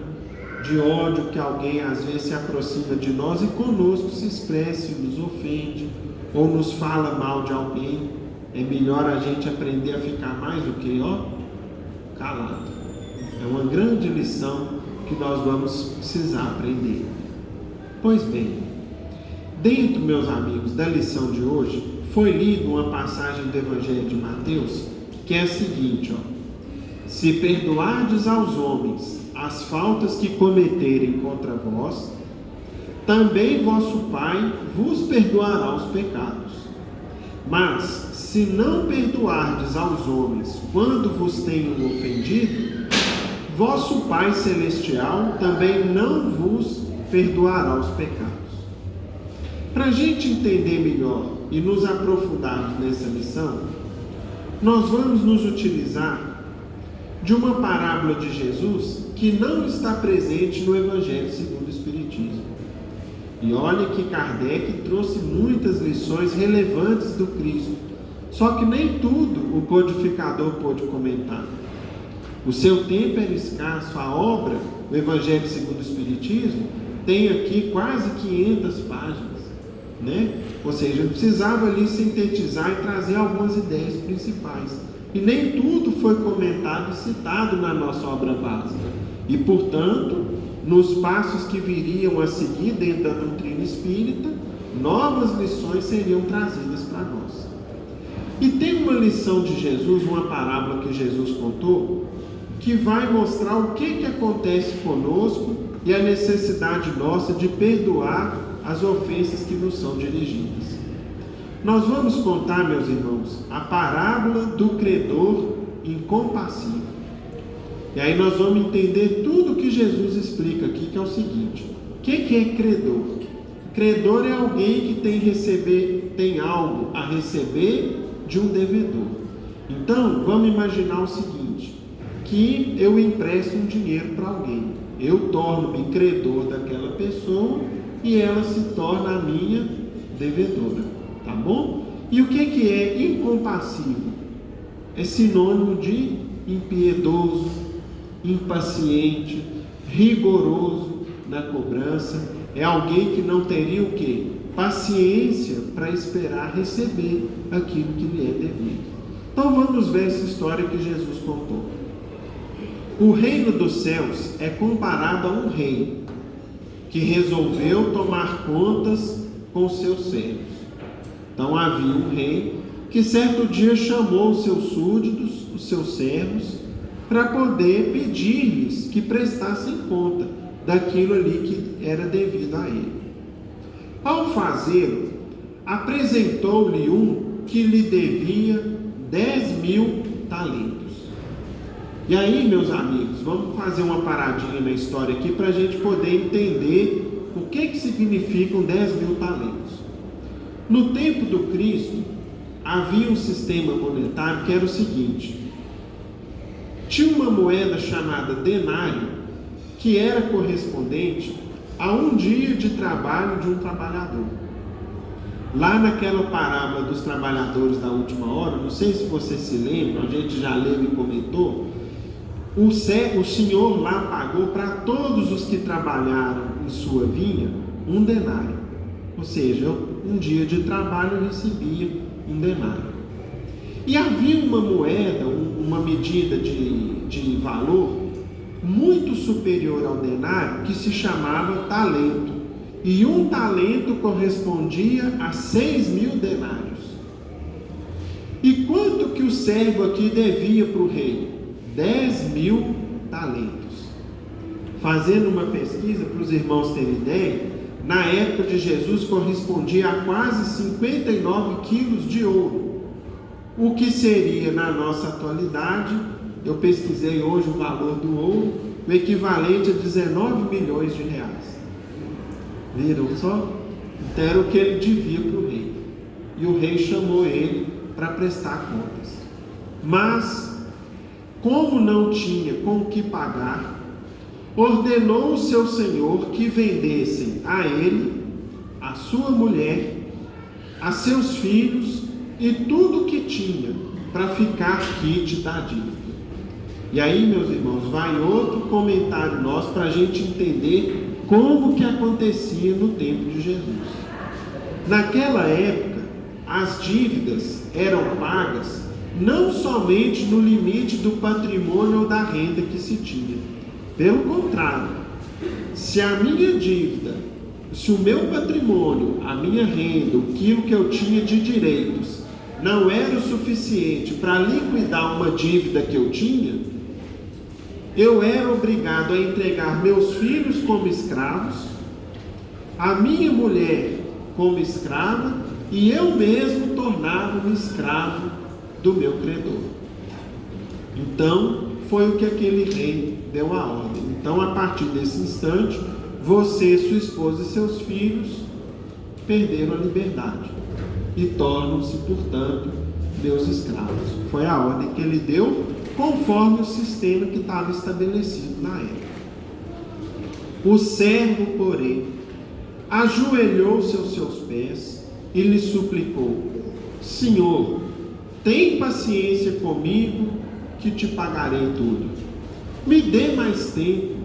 de ódio que alguém às vezes se aproxima de nós e conosco se expressa, nos ofende ou nos fala mal de alguém. É melhor a gente aprender a ficar mais do que, calado. É uma grande lição que nós vamos precisar aprender. Pois bem, dentro, meus amigos, da lição de hoje, foi lida uma passagem do Evangelho de Mateus, que é a seguinte, se perdoardes aos homens as faltas que cometerem contra vós, também vosso Pai vos perdoará os pecados. Mas, se não perdoardes aos homens quando vos tenham ofendido, vosso Pai Celestial também não vos perdoará os pecados. Para a gente entender melhor e nos aprofundarmos nessa lição, nós vamos nos utilizar de uma parábola de Jesus que não está presente no Evangelho segundo o Espiritismo. E olha que Kardec trouxe muitas lições relevantes do Cristo, só que nem tudo o codificador pôde comentar. O seu tempo era escasso, a obra, o Evangelho segundo o Espiritismo, tem aqui quase 500 páginas. Ou seja, eu precisava ali sintetizar e trazer algumas ideias principais. E nem tudo foi comentado e citado na nossa obra básica. E, portanto, nos passos que viriam a seguir dentro da doutrina espírita, novas lições seriam trazidas para nós. E tem uma lição de Jesus, uma parábola que Jesus contou, que vai mostrar o que acontece conosco e a necessidade nossa de perdoar as ofensas que nos são dirigidas. Nós vamos contar, meus irmãos, a parábola do credor incompassível. E aí nós vamos entender tudo que Jesus explica aqui, que é o seguinte: o que é credor? Credor é alguém que tem algo a receber de um devedor. Então, vamos imaginar o seguinte, que eu empresto um dinheiro para alguém. Eu torno-me credor daquela pessoa e ela se torna a minha devedora, tá bom? E o que é incompassível? É sinônimo de impiedoso, impaciente, rigoroso na cobrança. É alguém que não teria o quê? Paciência para esperar receber aquilo que lhe é devido. Então vamos ver essa história que Jesus contou. O reino dos céus é comparado a um rei que resolveu tomar contas com seus servos. Então havia um rei que certo dia chamou os seus súditos, os seus servos, para poder pedir-lhes que prestassem conta daquilo ali que era devido a ele. Ao fazê-lo, apresentou-lhe um que lhe devia 10.000 talentos. E aí, meus amigos, vamos fazer uma paradinha na história aqui para a gente poder entender o que significam 10.000 talentos. No tempo do Cristo, havia um sistema monetário que era o seguinte: tinha uma moeda chamada denário, que era correspondente a um dia de trabalho de um trabalhador. Lá naquela parábola dos trabalhadores da última hora, não sei se você se lembra, a gente já leu e comentou, o Senhor lá pagou para todos os que trabalharam em sua vinha um denário. Ou seja, um dia de trabalho recebia um denário. E havia uma moeda, uma medida de valor muito superior ao denário, que se chamava talento. E um talento correspondia a 6.000 denários. E quanto que o servo aqui devia para o rei? 10.000 talentos. Fazendo uma pesquisa para os irmãos terem ideia, na época de Jesus correspondia a quase 59 quilos de ouro. O que seria, na nossa atualidade, eu pesquisei hoje o valor do ouro, o equivalente a 19 milhões de reais. Viram só? Então era o que ele devia para o rei. E o rei chamou ele para prestar contas. Mas, como não tinha com o que pagar, ordenou o seu senhor que vendessem a ele, a sua mulher, a seus filhos e tudo o que tinha, para ficar quite da dívida. E aí, meus irmãos, vai outro comentário nosso para a gente entender como que acontecia no tempo de Jesus. Naquela época, as dívidas eram pagas não somente no limite do patrimônio ou da renda que se tinha. Pelo contrário, se a minha dívida, se o meu patrimônio, a minha renda, aquilo que eu tinha de direitos, não era o suficiente para liquidar uma dívida que eu tinha, eu era obrigado a entregar meus filhos como escravos, a minha mulher como escrava, e eu mesmo tornava-me escravo do meu credor. Então, foi o que aquele rei deu a ordem. Então, a partir desse instante, você, sua esposa e seus filhos perderam a liberdade e tornam-se, portanto, meus escravos. Foi a ordem que ele deu, conforme o sistema que estava estabelecido na época. O servo, porém, ajoelhou-se aos seus pés e lhe suplicou: Senhor, tem paciência comigo, que te pagarei tudo. Me dê mais tempo,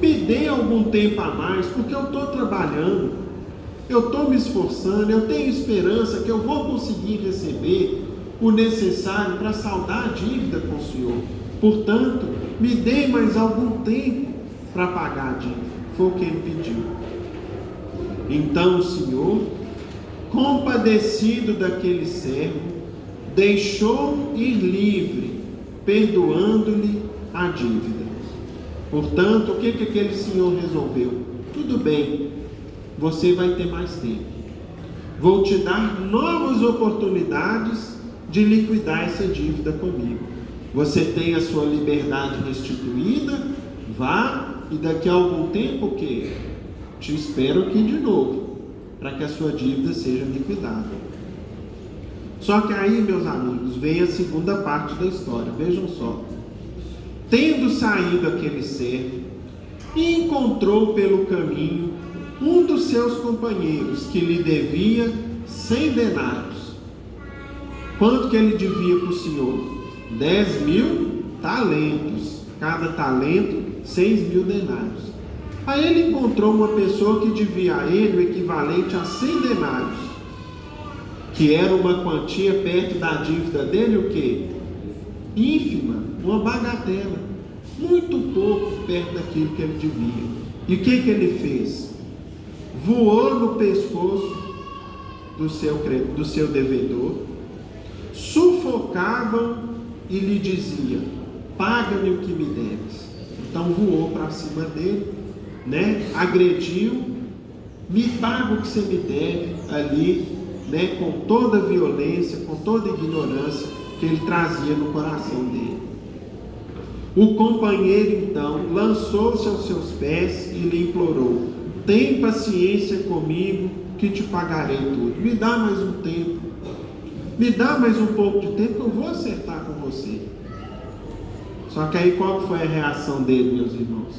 me dê algum tempo a mais, porque eu estou trabalhando, eu estou me esforçando, eu tenho esperança que eu vou conseguir receber o necessário para saldar a dívida com o Senhor. Portanto, me dê mais algum tempo para pagar a dívida. Foi o que ele pediu. Então o Senhor, compadecido daquele servo, deixou ir livre, perdoando-lhe a dívida. Portanto, o que aquele senhor resolveu? Tudo bem, você vai ter mais tempo. Vou te dar novas oportunidades de liquidar essa dívida comigo. Você tem a sua liberdade restituída, vá, e daqui a algum tempo o quê? Te espero aqui de novo, para que a sua dívida seja liquidada. Só que aí, meus amigos, vem a segunda parte da história. Vejam só. Tendo saído aquele servo, encontrou pelo caminho um dos seus companheiros que lhe devia 100 denários. Quanto que ele devia para o Senhor? 10.000 talentos. Cada talento, 6.000 denários. Aí ele encontrou uma pessoa que devia a ele o equivalente a 100 denários, que era uma quantia perto da dívida dele, o quê? Ínfima, uma bagatela, muito pouco perto daquilo que ele devia. E o que ele fez? Voou no pescoço do seu devedor, sufocavam e lhe dizia: paga-me o que me deves. Então voou para cima dele, agrediu, me paga o que você me deve ali, com toda a violência, com toda a ignorância que ele trazia no coração dele. O companheiro então lançou-se aos seus pés e lhe implorou: tem paciência comigo, que te pagarei tudo. Me dá mais um tempo, me dá mais um pouco de tempo, que eu vou acertar com você. Só que aí qual foi a reação dele, meus irmãos?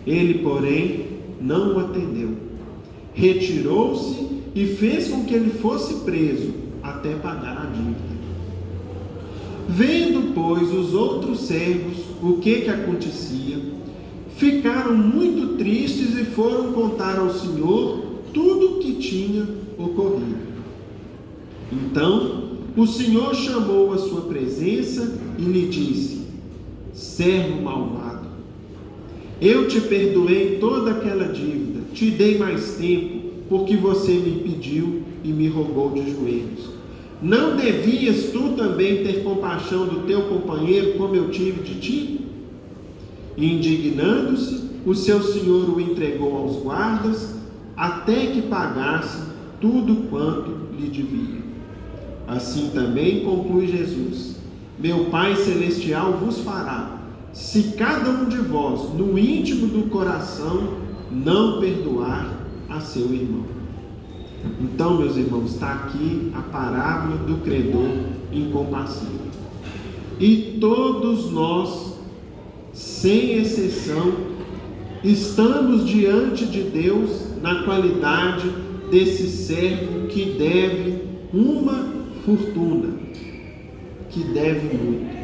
Ele, porém, não o atendeu. Retirou-se e fez com que ele fosse preso até pagar a dívida. Vendo, pois, os outros servos o que acontecia, ficaram muito tristes e foram contar ao Senhor tudo o que tinha ocorrido. Então o Senhor chamou à sua presença e lhe disse: servo malvado, eu te perdoei toda aquela dívida, te dei mais tempo, porque você me pediu e me rogou de joelhos. Não devias tu também ter compaixão do teu companheiro, como eu tive de ti? Indignando-se, o seu senhor o entregou aos guardas, até que pagasse tudo quanto lhe devia. Assim também conclui Jesus: meu Pai Celestial vos fará, se cada um de vós, no íntimo do coração, não perdoar a seu irmão. Então, meus irmãos, está aqui a parábola do credor incompassível. E todos nós, sem exceção, estamos diante de Deus na qualidade desse servo que deve uma fortuna, que deve muito.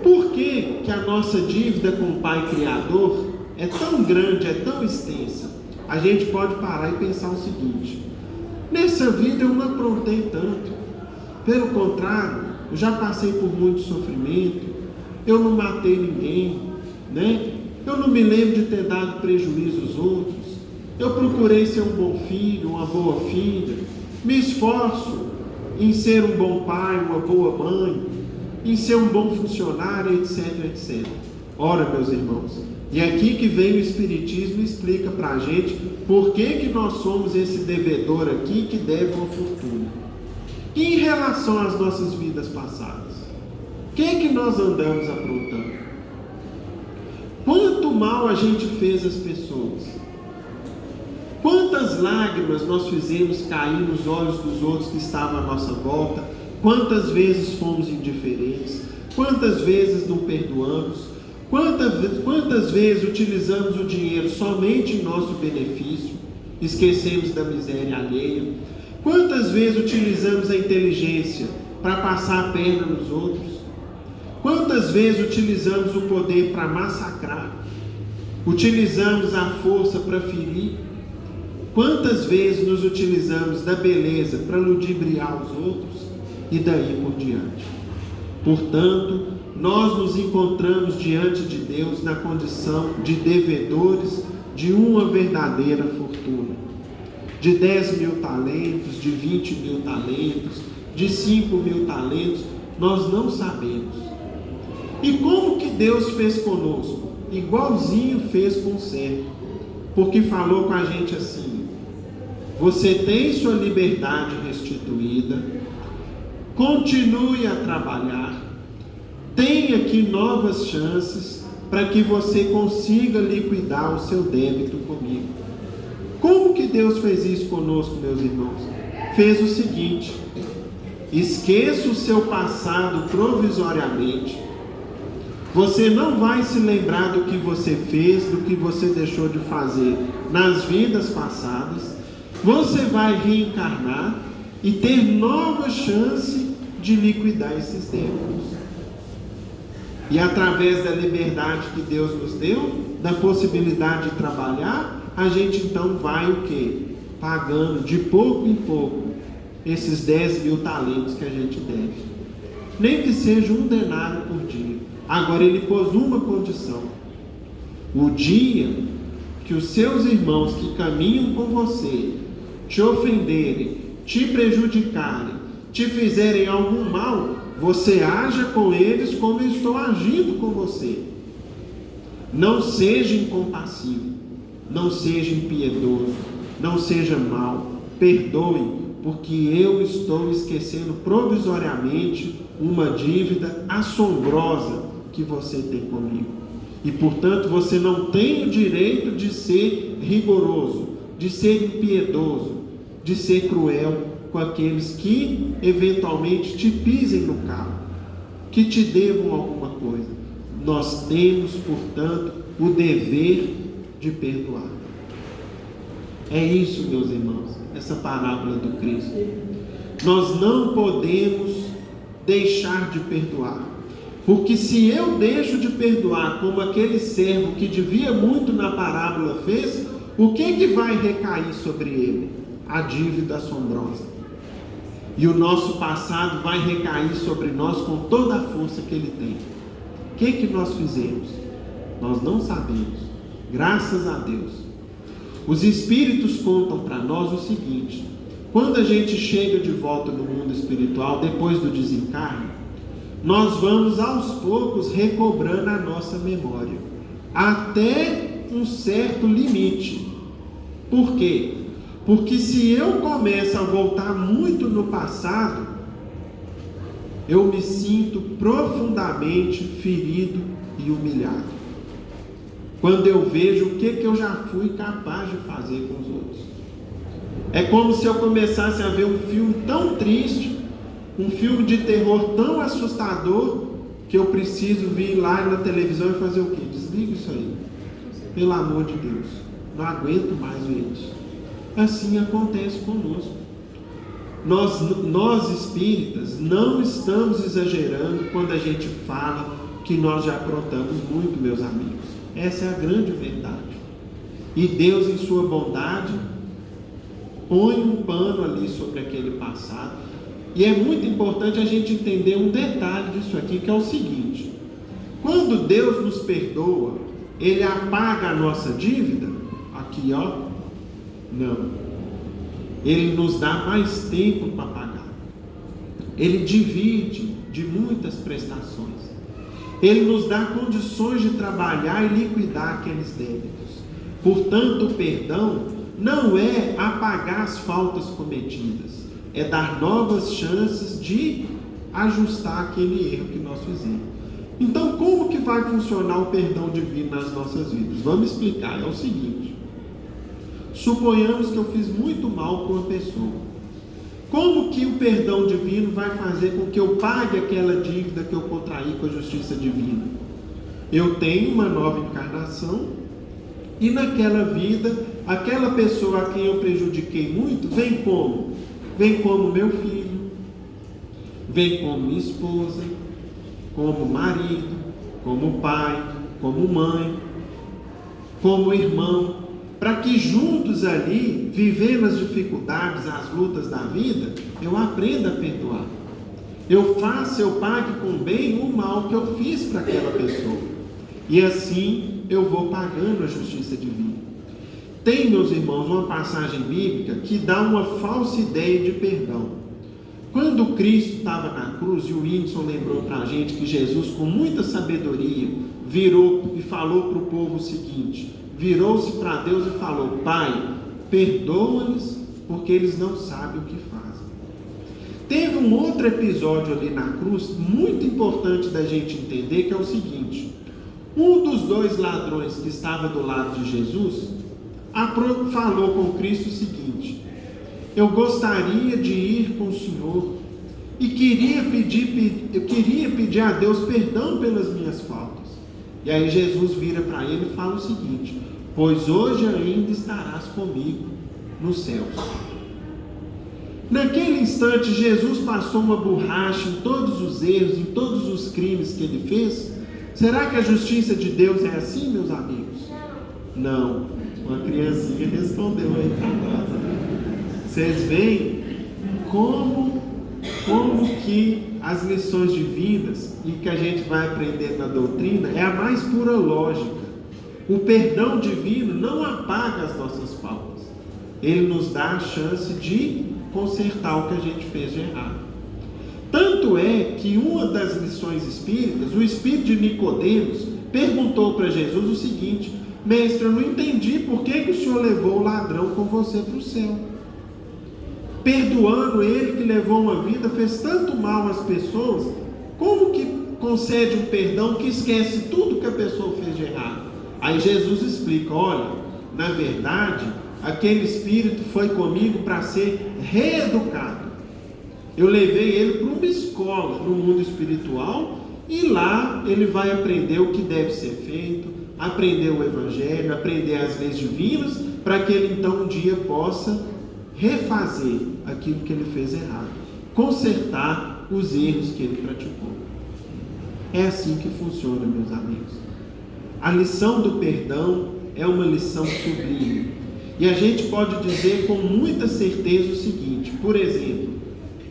Por que a nossa dívida com o Pai Criador é tão grande, é tão extensa? A gente pode parar e pensar o seguinte: nessa vida eu não aprontei tanto, pelo contrário, eu já passei por muito sofrimento, eu não matei ninguém, né? Eu não me lembro de ter dado prejuízo aos outros, eu procurei ser um bom filho, uma boa filha, me esforço em ser um bom pai, uma boa mãe, em ser um bom funcionário, etc, etc. Ora, meus irmãos, e aqui que vem o Espiritismo e explica para a gente por que nós somos esse devedor aqui que deve uma fortuna. E em relação às nossas vidas passadas, o que nós andamos aprontando? Quanto mal a gente fez às pessoas? Quantas lágrimas nós fizemos cair nos olhos dos outros que estavam à nossa volta? Quantas vezes fomos indiferentes? Quantas vezes não perdoamos? Quantas vezes utilizamos o dinheiro somente em nosso benefício, esquecemos da miséria alheia? Quantas vezes utilizamos a inteligência para passar a perna nos outros? Quantas vezes utilizamos o poder para massacrar? Utilizamos a força para ferir? Quantas vezes nos utilizamos da beleza para ludibriar os outros? E daí por diante. Portanto, nós nos encontramos diante de Deus na condição de devedores de uma verdadeira fortuna. De 10 mil talentos, de 20 mil talentos, de 5 mil talentos, nós não sabemos. E como que Deus fez conosco? Igualzinho fez com o servo, porque falou com a gente assim: você tem sua liberdade restituída, continue a trabalhar, tem aqui novas chances para que você consiga liquidar o seu débito comigo. Como que Deus fez isso conosco, meus irmãos? Fez o seguinte: esqueça o seu passado provisoriamente. Você não vai se lembrar do que você fez, do que você deixou de fazer nas vidas passadas. Você vai reencarnar e ter nova chance de liquidar esses débitos. E através da liberdade que Deus nos deu, da possibilidade de trabalhar, a gente então vai o quê? Pagando de pouco em pouco esses 10 mil talentos que a gente deve. Nem que seja um denário por dia. Agora ele pôs uma condição: o dia que os seus irmãos que caminham com você te ofenderem, te prejudicarem, te fizerem algum mal, você haja com eles como eu estou agindo com você. Não seja incompassivo, não seja impiedoso, não seja mau, perdoe, porque eu estou esquecendo provisoriamente uma dívida assombrosa que você tem comigo. E portanto você não tem o direito de ser rigoroso, de ser impiedoso, de ser cruel com aqueles que eventualmente te pisem no carro, que te devam alguma coisa. Nós temos, portanto, o dever de perdoar. É isso, meus irmãos, essa parábola do Cristo. Nós não podemos deixar de perdoar, porque se eu deixo de perdoar como aquele servo que devia muito na parábola fez, o que vai recair sobre ele? A dívida assombrosa. E o nosso passado vai recair sobre nós com toda a força que ele tem. O que nós fizemos? Nós não sabemos. Graças a Deus. Os Espíritos contam para nós o seguinte: quando a gente chega de volta no mundo espiritual, depois do desencarne, nós vamos aos poucos recobrando a nossa memória, até um certo limite. Por quê? Porque se eu começo a voltar muito no passado, eu me sinto profundamente ferido e humilhado. Quando eu vejo o que eu já fui capaz de fazer com os outros. É como se eu começasse a ver um filme tão triste, um filme de terror tão assustador, que eu preciso vir lá na televisão e fazer o quê? Desliga isso aí. Pelo amor de Deus. Não aguento mais ver isso. Assim acontece conosco. Nós espíritas não estamos exagerando quando a gente fala que nós já aprontamos muito, meus amigos. Essa é a grande verdade. E Deus, em sua bondade, põe um pano ali sobre aquele passado. E é muito importante a gente entender um detalhe disso aqui, que é o seguinte: quando Deus nos perdoa, Ele apaga a nossa dívida? Aqui, ó, não. Ele nos dá mais tempo para pagar. Ele divide de muitas prestações. Ele nos dá condições de trabalhar e liquidar aqueles débitos. Portanto, o perdão não é apagar as faltas cometidas, é dar novas chances de ajustar aquele erro que nós fizemos. Então, como que vai funcionar o perdão divino nas nossas vidas? Vamos explicar. É o seguinte: suponhamos que eu fiz muito mal com uma pessoa. Como que o perdão divino vai fazer com que eu pague aquela dívida que eu contraí com a justiça divina? Eu tenho uma nova encarnação, e naquela vida, aquela pessoa a quem eu prejudiquei muito, vem como? Vem como meu filho, vem como minha esposa, como marido, como pai, como mãe, como irmão, para que juntos ali, vivendo as dificuldades, as lutas da vida, eu aprenda a perdoar. Eu pague com bem o mal que eu fiz para aquela pessoa. E assim eu vou pagando a justiça divina. Tem, meus irmãos, uma passagem bíblica que dá uma falsa ideia de perdão. Quando Cristo estava na cruz, e o Whindersson lembrou para a gente que Jesus, com muita sabedoria, virou e falou para o povo o seguinte: virou-se para Deus e falou: Pai, perdoa-lhes, porque eles não sabem o que fazem. Teve um outro episódio ali na cruz, muito importante da gente entender, que é o seguinte: um dos dois ladrões que estava do lado de Jesus, falou com Cristo o seguinte: eu gostaria de ir com o Senhor, e queria pedir a Deus perdão pelas minhas faltas. E aí Jesus vira para ele e fala o seguinte: pois hoje ainda estarás comigo nos céus. Naquele instante, Jesus passou uma borracha em todos os erros, em todos os crimes que ele fez. Será que a justiça de Deus é assim, meus amigos? Não. Uma criancinha respondeu aí para nós. Vocês veem como que as lições divinas e que a gente vai aprender na doutrina é a mais pura lógica. O perdão divino não apaga as nossas faltas. Ele nos dá a chance de consertar o que a gente fez de errado. Tanto é que uma das lições espíritas, o espírito de Nicodemos, perguntou para Jesus o seguinte: mestre, eu não entendi por que o senhor levou o ladrão com você para o céu. Perdoando ele que levou uma vida, fez tanto mal às pessoas, como que concede um perdão que esquece tudo que a pessoa fez de errado? Aí Jesus explica: olha, na verdade, aquele espírito foi comigo para ser reeducado. Eu levei ele para uma escola no mundo espiritual, e lá ele vai aprender o que deve ser feito, aprender o evangelho, aprender as leis divinas, para que ele então um dia possa refazer aquilo que ele fez errado, consertar os erros que ele praticou. É assim que funciona, meus amigos. A lição do perdão é uma lição sublime, e a gente pode dizer com muita certeza o seguinte: por exemplo,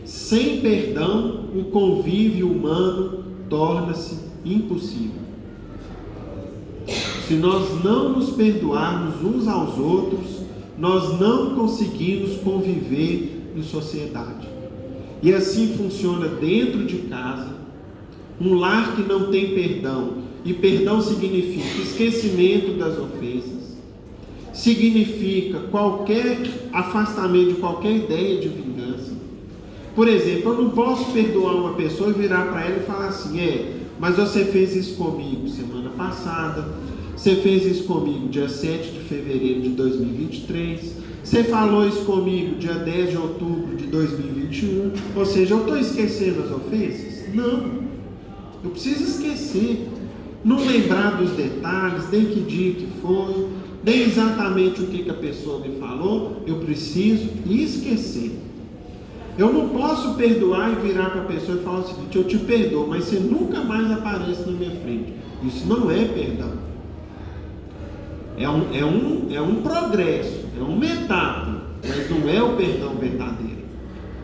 sem perdão, o convívio humano torna-se impossível. Se nós não nos perdoarmos uns aos outros, nós não conseguimos conviver em sociedade. E assim funciona dentro de casa. Um lar que não tem perdão, e perdão significa esquecimento das ofensas, significa qualquer afastamento de qualquer ideia de vingança. Por exemplo, eu não posso perdoar uma pessoa e virar para ela e falar assim: mas você fez isso comigo semana passada, você fez isso comigo dia 7 de fevereiro de 2023, você falou isso comigo dia 10 de outubro de 2021, ou seja, eu estou esquecendo as ofensas? Não, eu preciso esquecer, não lembrar dos detalhes, nem que dia que foi, nem exatamente o que a pessoa me falou, eu preciso esquecer. Eu não posso perdoar e virar para a pessoa e falar o seguinte: eu te perdoo, mas você nunca mais aparece na minha frente. Isso não é perdão. É um progresso, é uma etapa, mas não é o perdão verdadeiro.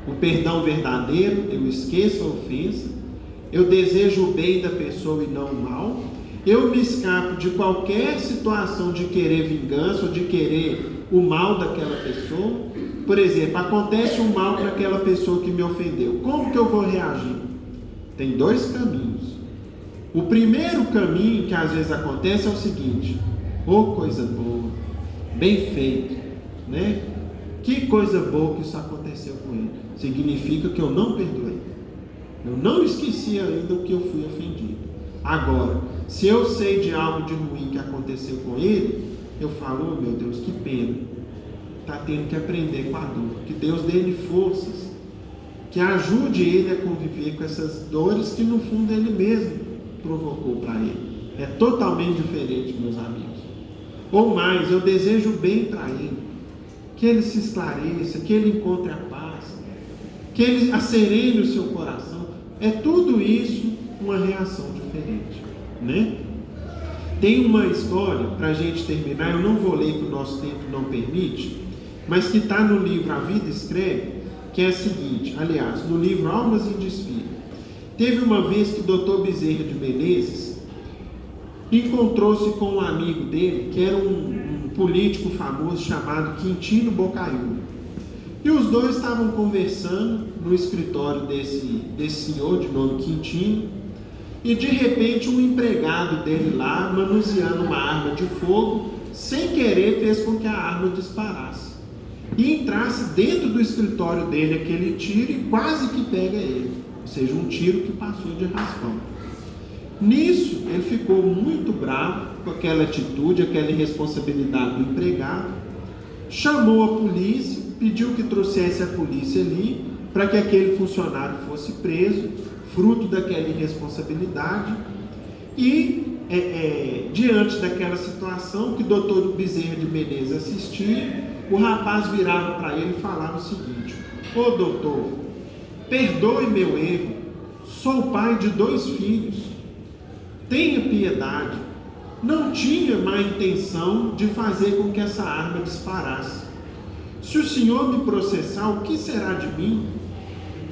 O perdão verdadeiro, eu esqueço a ofensa, eu desejo o bem da pessoa e não o mal, eu me escapo de qualquer situação de querer vingança ou de querer o mal daquela pessoa. Por exemplo, acontece um mal para aquela pessoa que me ofendeu. Como que eu vou reagir? Tem dois caminhos. O primeiro caminho que às vezes acontece é o seguinte: coisa boa, bem feito, né? Que coisa boa que isso aconteceu com ele. Significa que eu não perdoei. Eu não esqueci ainda o que eu fui ofendido. Agora, se eu sei de algo de ruim que aconteceu com ele, eu falo: meu Deus, que pena. Está tendo que aprender com a dor. Que Deus dê-lhe forças, que ajude ele a conviver com essas dores que no fundo ele mesmo provocou para ele. É totalmente diferente, meus amigos. Ou mais, eu desejo o bem para ele, que ele se esclareça, que ele encontre a paz, que ele acerene o seu coração. É tudo isso uma reação diferente, né? Tem uma história para a gente terminar, eu não vou ler que o nosso tempo não permite, mas que está no livro A Vida Escreve, que é a seguinte, aliás, no livro Almas em Desfile. Teve uma vez que o Dr. Bezerra de Menezes encontrou-se com um amigo dele, que era um político famoso chamado Quintino Bocaiúva. E os dois estavam conversando no escritório desse senhor de nome Quintino, e de repente um empregado dele lá, manuseando uma arma de fogo, sem querer fez com que a arma disparasse e entrasse dentro do escritório dele aquele tiro e quase que pega ele, ou seja, um tiro que passou de raspão. Nisso ele ficou muito bravo com aquela atitude, aquela irresponsabilidade do empregado, chamou a polícia, pediu que trouxesse a polícia ali para que aquele funcionário fosse preso, fruto daquela irresponsabilidade. E diante daquela situação que o doutor Bezerra de Menezes assistia, o rapaz virava para ele e falava o seguinte: ô doutor, perdoe meu erro, sou pai de 2 filhos, tenha piedade, não tinha má intenção de fazer com que essa arma disparasse. Se o senhor me processar, o que será de mim?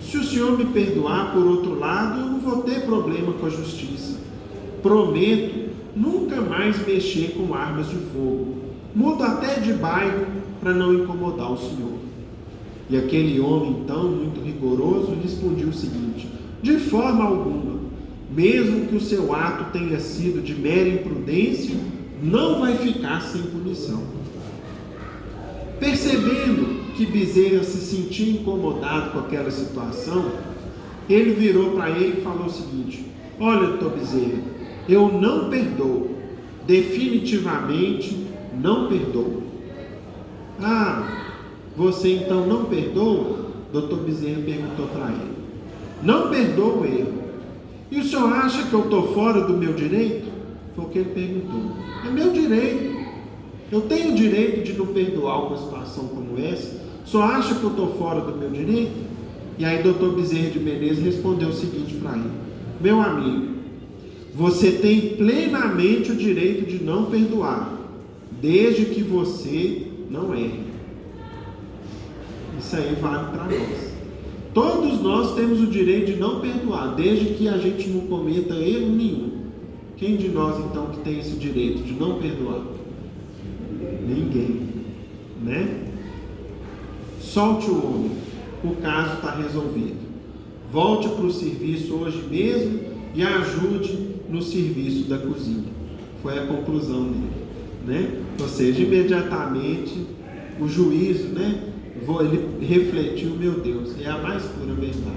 Se o senhor me perdoar, por outro lado, eu não vou ter problema com a justiça. Prometo nunca mais mexer com armas de fogo. Mudo até de bairro para não incomodar o senhor. E aquele homem, então, muito rigoroso, respondia o seguinte: de forma alguma, mesmo que o seu ato tenha sido de mera imprudência, não vai ficar sem punição. Percebendo que Bezerra se sentia incomodado com aquela situação, ele virou para ele e falou o seguinte: olha, doutor Bezerra, eu não perdoo, definitivamente não perdoo. Ah, você então não perdoa? Doutor Bezerra perguntou para ele. Não perdoo o erro. E o senhor acha que eu estou fora do meu direito? Foi o que ele perguntou. É meu direito. Eu tenho o direito de não perdoar uma situação como essa. O senhor acha que eu estou fora do meu direito? E aí doutor Bezerra de Menezes respondeu o seguinte para ele: meu amigo, você tem plenamente o direito de não perdoar, desde que você não erre. Isso aí vale para nós. Todos nós temos o direito de não perdoar, desde que a gente não cometa erro nenhum. Quem de nós então que tem esse direito de não perdoar? Ninguém, né? Solte o homem, o caso está resolvido. Volte para o serviço hoje mesmo e ajude no serviço da cozinha. Foi a conclusão dele, né? Ou seja, imediatamente o juízo, né? Ele refletiu, meu Deus, é a mais pura verdade.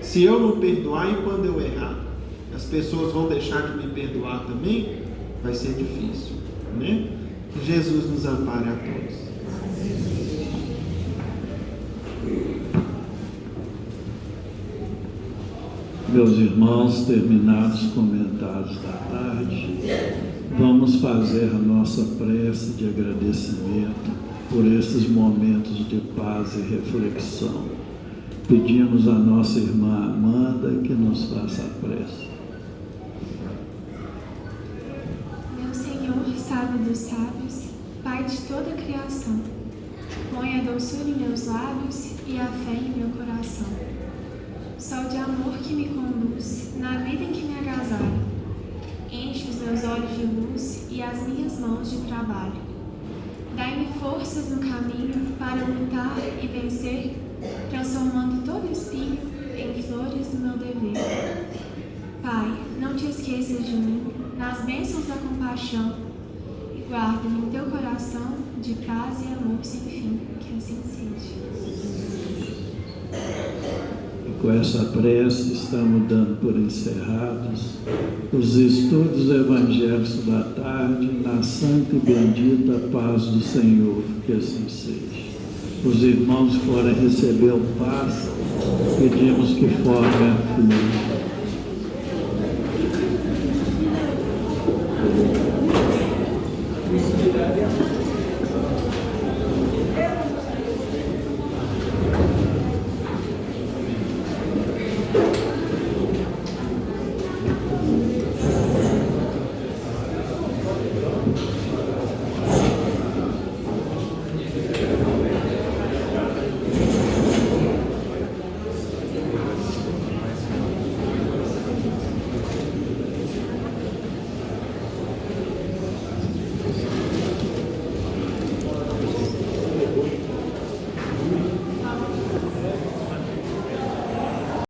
Se eu não perdoar e quando eu errar, as pessoas vão deixar de me perdoar também, vai ser difícil, né? Que Jesus nos ampare a todos. Meus irmãos, terminados os comentários da tarde, vamos fazer a nossa prece de agradecimento por esses momentos de paz e reflexão. Pedimos a nossa irmã Amanda que nos faça a prece. Meu Senhor, sábio dos sábios, Pai de toda a criação, põe a doçura em meus lábios e a fé em meu coração. Sol de amor que me conduz na vida em que me agasalho, enche os meus olhos de luz e as minhas mãos de trabalho. Dai-me forças no caminho para lutar e vencer, transformando todo espinho em flores do meu dever. Pai, não te esqueças de mim nas bênçãos da compaixão e guarda-me em teu coração de paz e amor sem fim, que assim seja. Com essa prece, estamos dando por encerrados os estudos evangélicos da tarde, na santa e bendita paz do Senhor, que assim seja. Os irmãos que forem receber o passe, pedimos que formem a fila.